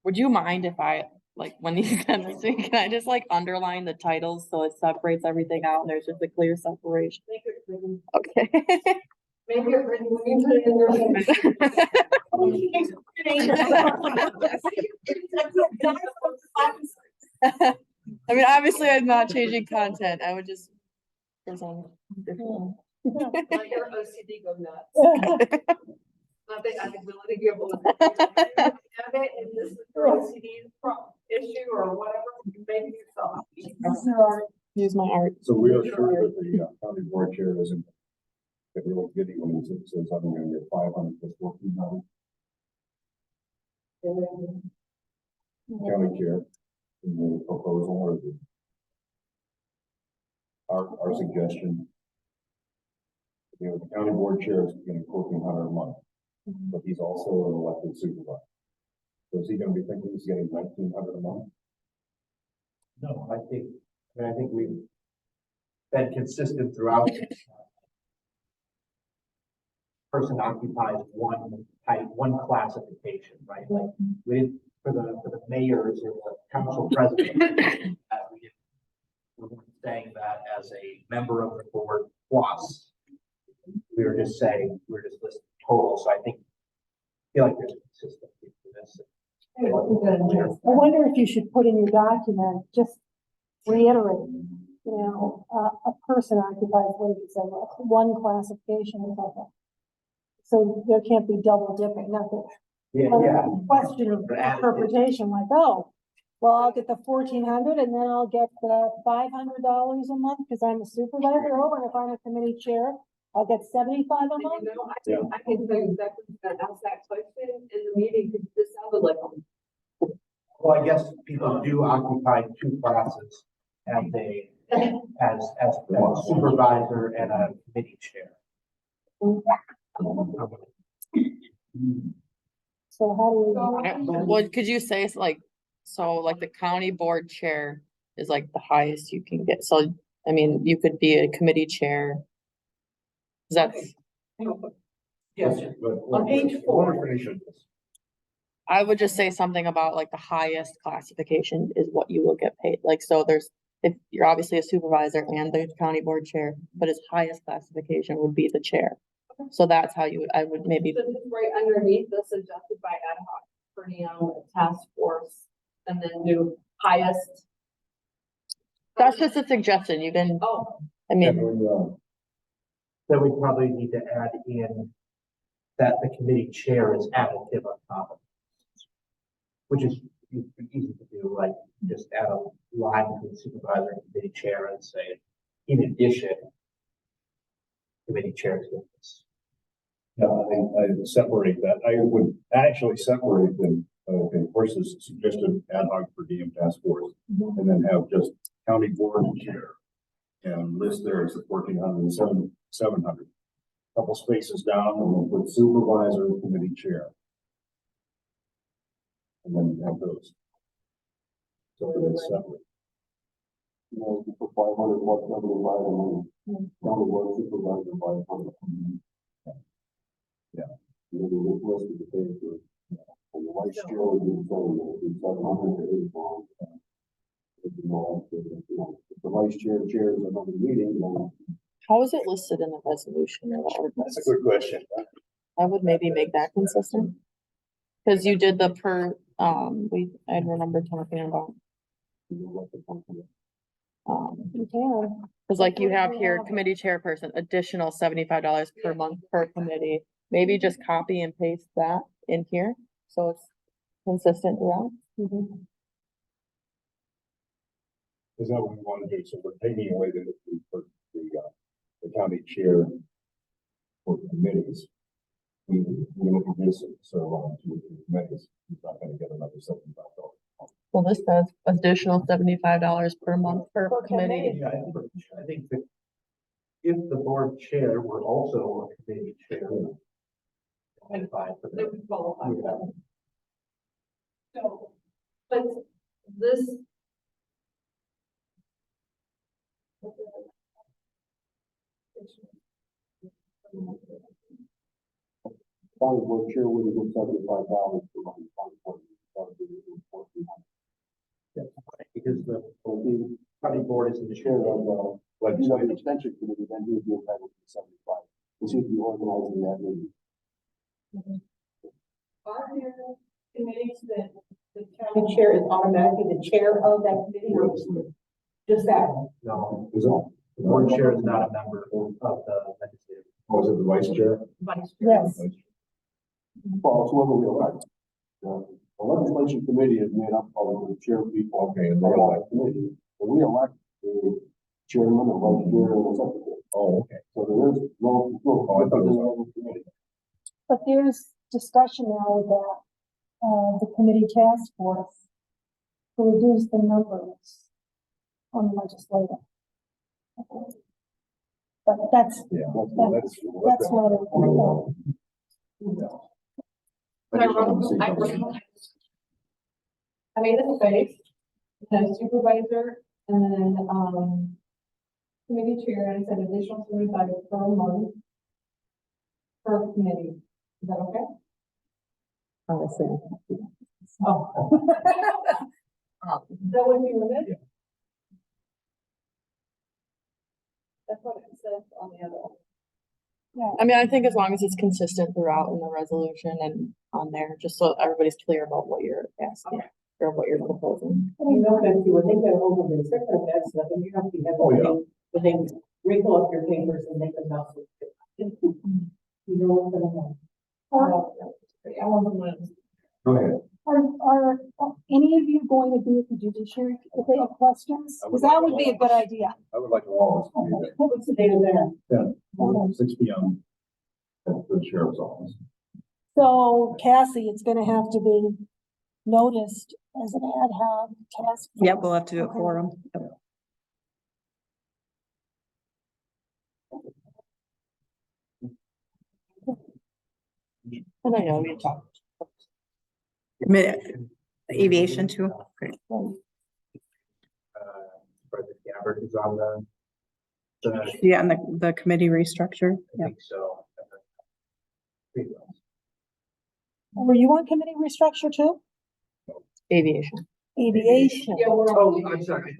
Would you mind if I, like, when these kind of things, can I just like underline the titles so it separates everything out and there's just a clear separation? Make it written, Okay. make it written, when you put it in your. I mean, obviously, I'm not changing content. I would just present differently. Let your OCD go nuts. Not that I'm willing to give them. And this is your OCD issue or whatever, you make yourself. Use my art. So we are sure that the county board chair isn't. If you look getting when it says I'm gonna get 500 plus 1400. County chair, in the proposal or the. Our suggestion. You know, the county board chair is getting 1400 a month, but he's also an elected supervisor. So is he gonna be thinking he's getting 1900 a month? No, I think we've been consistent throughout. Person occupies one type, one classification, right? Like, we didn't, for the mayors or the council president, we're saying that as a member of the board plus, we were just saying, we're just listing total, so I feel like there's consistency to this. I wonder if you should put in your document, just reiterate, a person occupies, what did you say, one classification or something. So there can't be double dipping, nothing. Question of interpretation, like, oh, well, I'll get the 1400 and then I'll get the $500 a month because I'm a supervisor. Oh, and if I'm a committee chair, I'll get 75 a month. I can tell you exactly who's gonna ask that question in the meeting, because this sounded like. Well, I guess people do occupy two classes as as a supervisor and a committee chair. So how do we? Well, could you say it's like, so like the county board chair is like the highest you can get. So, I mean, you could be a committee chair. That's, Yes, On page 4. I would just say something about like the highest classification is what you will get paid. Like, so there's, if you're obviously a supervisor and the county board chair, but his highest classification would be the chair. So that's how I would maybe. So just right underneath this, adjusted by Ad-Hoc, per diem, task force, and then do highest. That's just a suggestion. You can, Oh, I mean, Then we probably need to add in that the committee chair is additive on top of it. Which is easy to do, like just add a line between supervisor and committee chair and say, in addition, committee chairs get this. Yeah, I separate that. I would actually separate them. Okay, first is suggested ad hoc per diem task force, and then have just county board chair. And list there as the 1400 and 700. Couple spaces down, and then put supervisor and committee chair. And then have those. So that's separate. You know, you put 500 plus 75 and then county board supervisor 500. Yeah. And then you just listed the pay for, and the vice chair would be 700 to 800. If the vice chair chairs another meeting, then. how is it listed in the resolution or the ordinance? That's a good question. I would maybe make that consistent. Cause you did the per, I remember talking about. Cause like you have here, committee chairperson, additional $75 per month per committee. Maybe just copy and paste that in here, so it's consistent throughout. Is that what we want to do? So we're taking away the county chair for committees. We look at this, so to committees, he's not gonna get another $75. Well, this says additional $75 per month per committee. Yeah, I think that if the board chair were also a committee chair. Qualify for they the. would qualify for that. So, but this. county board chair would have been $75 for my county board. That would be $1,400. Because the So county board is in the the chair chair. of the legislative extension committee, then he would be entitled to 75. Because he'd be organizing that meeting. Are there committees that the county chair is automatically the chair of that committee or just that? No, Is it? the board chair is not a member of the legislative. Was it the vice chair? Vice chair? Yes. Well, it's whoever we elect. The legislation committee is made up of the chair people. Okay, and They they elect committee, and we elect the chairman, the vice chair, and the secretary. Oh, okay. So there is no, Oh, I thought it was- committee. But there's discussion now about, the committee task force to reduce the numbers on the legislature. But that's Yeah. that's not a. I made a space, the supervisor, and then, committee chair, and I said additional 75 per month per committee. Is that okay? Honestly. Oh. Is that what you wanted? Yeah. That's what it says on the other one. Yeah, I mean, I think as long as it's consistent throughout in the resolution and on there, just so everybody's clear about what you're asking or what you're proposing. You know, Betsy, when they get over the second of that stuff, and you have to have, Oh, yeah. when they wrinkle up your papers and make them out. You know what's gonna happen. I want to. Go ahead. Are any of you going to be at the judiciary if they have questions? I would Because that like would be a to. good idea. I would like to always be there. What's the date of that? 6 p.m. at the sheriff's office. So Cassie, it's gonna have to be noticed as an ad hoc task. Yep, we'll force. have to do it for them. And I know we talked. Aviation too. Great. President Gabbard is on the, Yeah, and the committee restructure. I Yeah. think so. Were you on committee restructure too? Aviation. Aviation. Yeah, we're. Oh, I'm sorry,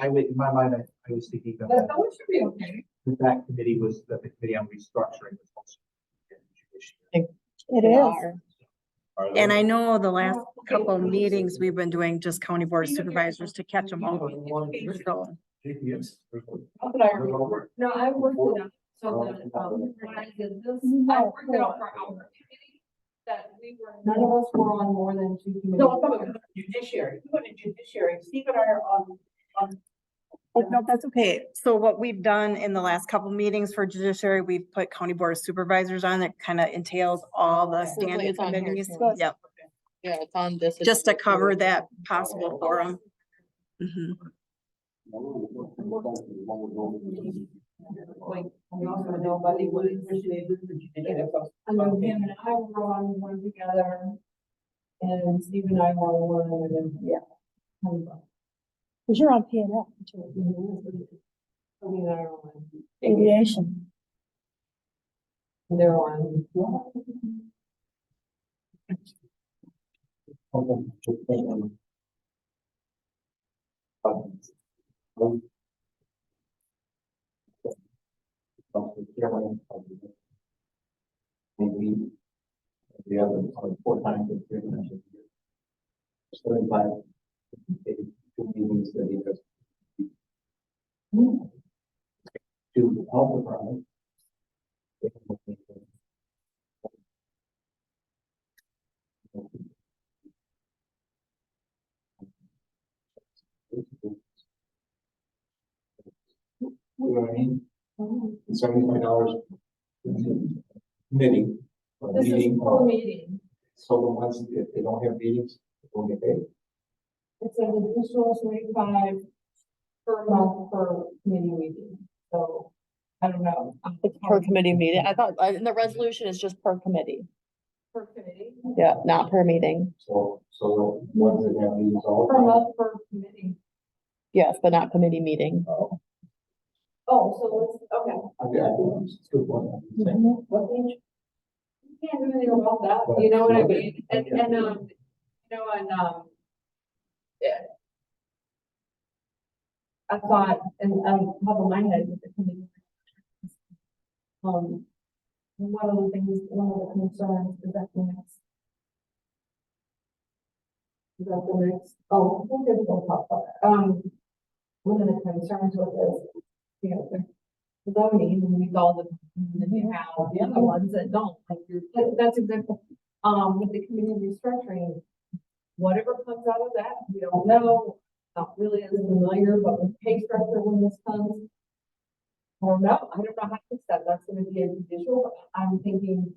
I wait, in my mind, I was thinking that That should be okay. that committee was, that the committee on restructuring was also. It is. Are there- And I know the last couple of meetings, we've been doing just county board of supervisors to catch them all. So, GPS. How could I remember? No, I worked it out, so that, when I did this, I worked it out for our committee. That we were, none of us were on more than 2 committees. No, I'm talking about judiciary. You go to judiciary, Steve and I are on. oh, no, that's okay. So what we've done in the last couple of meetings for judiciary, we've put county board of supervisors on. It kind of entails all the standing It's on here committees. too. Yep, Yeah, it's on this. just to agenda cover too. that possible forum. Mhm. Like, we also nobody would appreciate the judiciary. And then him and I were on one together. And Steve and I were on one, and then, yeah. Because you're on P and L too. I mean, I were on. Aviation. They're on. Maybe the other 4 times in 3 times a year. 75 meetings that he does. To the health department. You know what I mean? $75 committee. or This is meeting, per meeting. so the ones, if they don't have meetings, they won't get paid. It's an additional 25 per month per committee meeting. So, I don't know. It's per committee meeting. I thought, in the resolution is just per committee. Per committee. Yeah, not per meeting. So the ones that have meetings all the Per time. month per committee. Yes, but not committee meeting. Oh, so it's, okay. I think it's a good one. I'm saying. What page? can't do anything about that, you know what I mean? And, you know, yeah. I thought, and, top of my head with the committee. One of the things, one of the concerns is that the next. Is that the next, oh, I think it's gonna pop up. One of the concerns with this, you know, the zoning, and we all the, and then you have the other ones that don't, like you're, that's exactly, with the community restructuring. Whatever comes out of that, we don't know, not really as familiar, but with pay structure when this comes. Or no, I don't know how to fix that, that's gonna be a judicial, I'm thinking,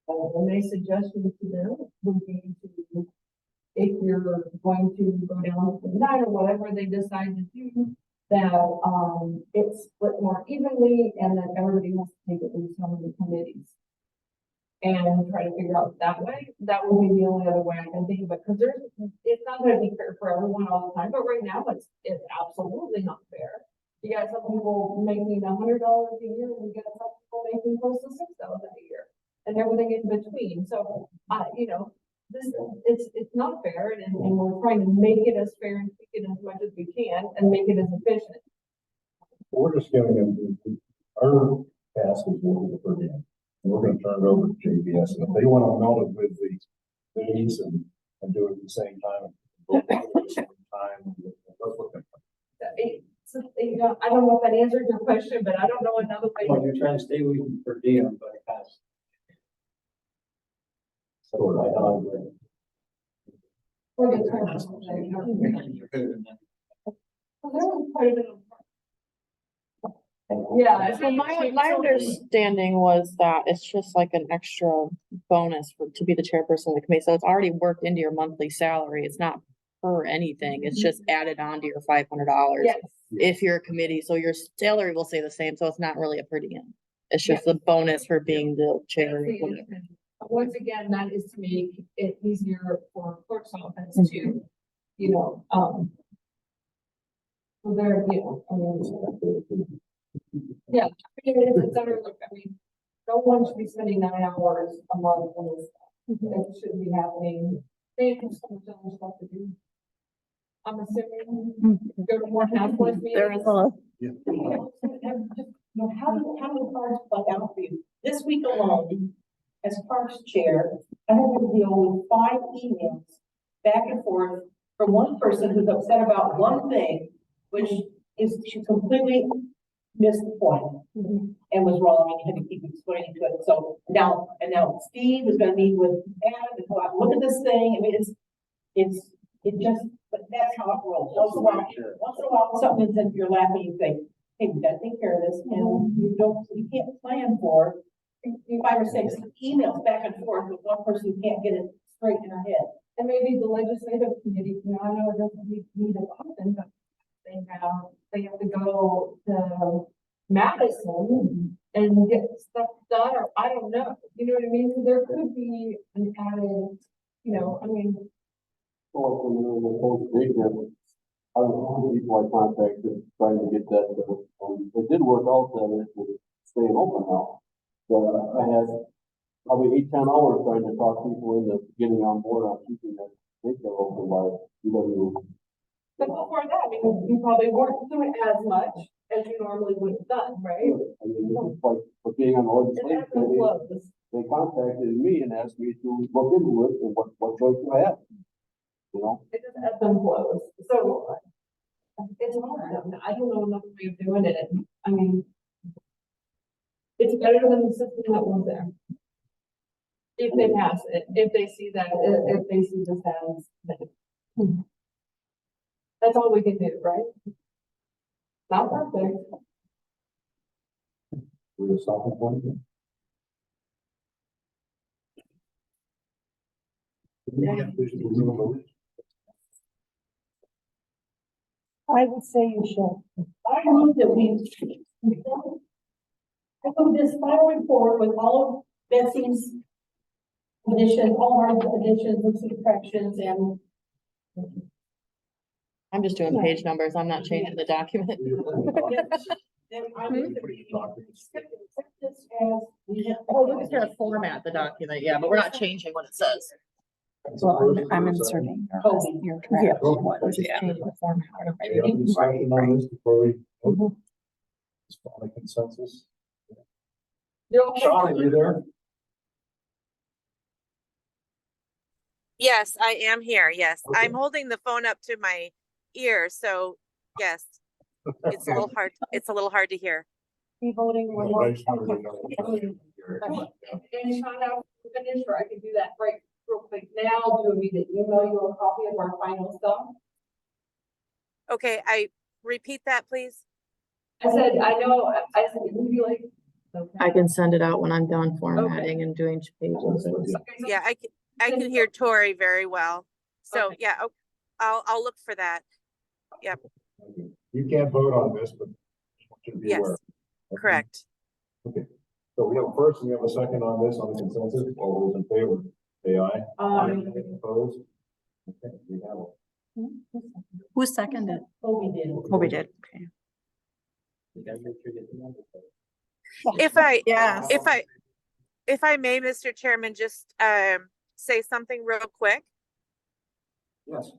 a nice suggestion to them would be to. If you're going to go down to that or whatever they decide to do, that, it's split more evenly and that everybody has to take at least some of the committees. And try to figure out that way, that would be the only other way I can think of it, because it's not gonna be fair for everyone all the time, but right now it's absolutely not fair. You got some people making $100 a year, and you got some people making close to $6,000 a year, and everything in between, so, you know, it's not fair, and we're trying to make it as fair and tweak it as much as we can, and make it as efficient. We're just giving them, our task is working the per diem. And we're gonna turn it over to JBS, and if they wanna meld it with the days and do it at the same time. Let's look at it. So, you know, I don't know if that answered your question, but I don't know another way. Well, you're trying to stay away from per diem, but it has. So I agree. For the terms, you know. Well, there was quite a bit of. Yeah. So my understanding was that it's just like an extra bonus to be the chairperson of the committee, so it's already worked into your monthly salary, it's not for anything, it's just added on to your $500. Yes. If you're a committee, so your salary will stay the same, so it's not really a per diem. It's just a bonus for being the chair. Once again, that is to make it easier for clerk's office to, you know, so there, you know, I mean, yeah, I mean, it's better, look, I mean, no one should be spending 9 hours a month on this stuff. It shouldn't be happening. They have so much other stuff to do. I'm assuming go to more task-force meetings. There is a, You know, how do cards plug out for you? This week alone, as Parks Chair, I had to deal with 5 emails back and forth from one person who's upset about one thing, which is she completely missed the point and was wrong, and you had to keep explaining to it. So now Steve is gonna meet with Adam and go out and look at this thing. I mean, it just, but that's how it rolls. Once in a while, something is in your lap and you think, hey, we gotta take care of this, and you can't plan for 5 or 6 emails back and forth with one person who can't get it straight in her head. And maybe the legislative committee, you know, I know it doesn't need it often, but they have to go to Madison and get stuff done, or I don't know, you know what I mean? So there could be an added, you know, I mean. Well, from the whole daycare, I was one of the people I contacted trying to get that, it did work out that it's staying open now. But I had probably 8-10 hours trying to talk people into getting on board on keeping that daycare open by UW. But before that, I mean, you probably weren't doing as much as you normally would have done, right? I mean, it's like, for being on the It legislative ebbs and committee, flows. they contacted me and asked me to look into it and what choice do I have? You know? It just ebbs and flows. So it's hard. I don't know another way of doing it. I mean, it's better than the system that was there. If they pass it, if they see that, if they see this as. That's all we can do, right? Not perfect. We're a stopping point. I would say you should. I move that I move this final report with all of Betsy's additions, all our additions and subtractions and. I'm just doing page numbers, I'm not changing the document. Then I move that we- this as we have. Oh, we're just gonna format the document, yeah, but we're not changing what it says. Well, I'm inserting your draft. We're just changing the format. Any other discussion on this before we? Just on a consensus? Sean, are you there? Yes, I am here. Yes, Okay. I'm holding the phone up to my ear, so yes, it's a little hard. It's a little hard to hear. Be voting. No, I just wanted to know. And Sean, I'll finish, or I can do that right real quick now. Do we need to email you a copy of our final stuff? Okay, I repeat that, please. I said, I know, I said, would you like? I can send it out when I'm done formatting and doing pages. Yeah, I can hear Tori very well. So Okay. yeah, I'll look for that. Yep, You can't vote on this, but. you should be yes, aware. Okay. correct. Okay, so we have a first, and we have a second on this, on the consensus, all those in favor, say aye. Opposed? Okay, we have it. Who seconded? Oh, we did. Kobe did, okay. You gotta make sure you get the number. Yes. If I may, Mr. Chairman, just say something real quick. Yes.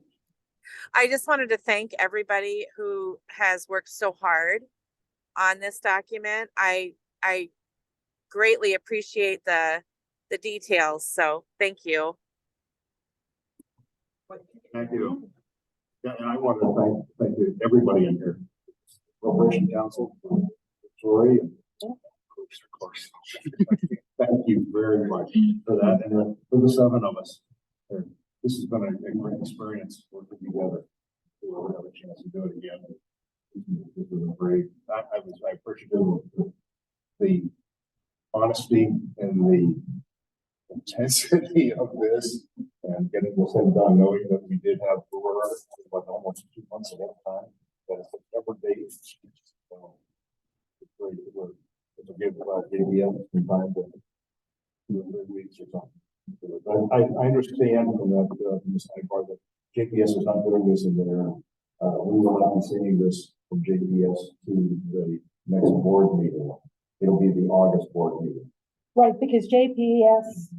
I just wanted to thank everybody who has worked so hard on this document. I greatly appreciate the details, so thank you. Thank you. Yeah, and I wanted to thank you, everybody in here. Corporation Council, Tori, and of course. Thank you very much for that, and for the 7 of us. This has been a great experience working together. We'll have a chance to do it again. This was a great, I appreciate the honesty and the intensity of this and getting this thing done, knowing that we did have almost 2 months ahead of time, that it's September date. So, it's great to work. It's a good JDM in time to 2 or 3 weeks or something. I understand from that, from the side part that JPS is not doing this in their, we will not be seeing this from JPS to the next board meeting. It'll be the August board meeting. Right, because JPS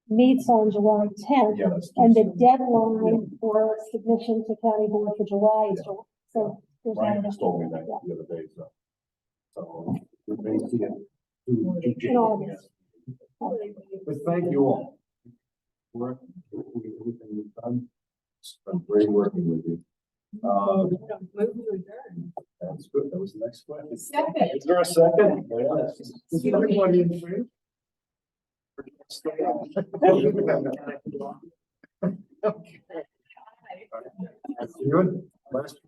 meets on July tenth, Yeah, that's. and the deadline for submission to county board for July is, so. there's not Ryan enough just told me that time. the other day, so we may see it. In August. But thank you all. For everything you've done. It's been great working with you. Move to adjourn. That's good. That was the next question. Second. Is there a second? Yes. Is everybody in favor? Stay on. Okay. That's good. Last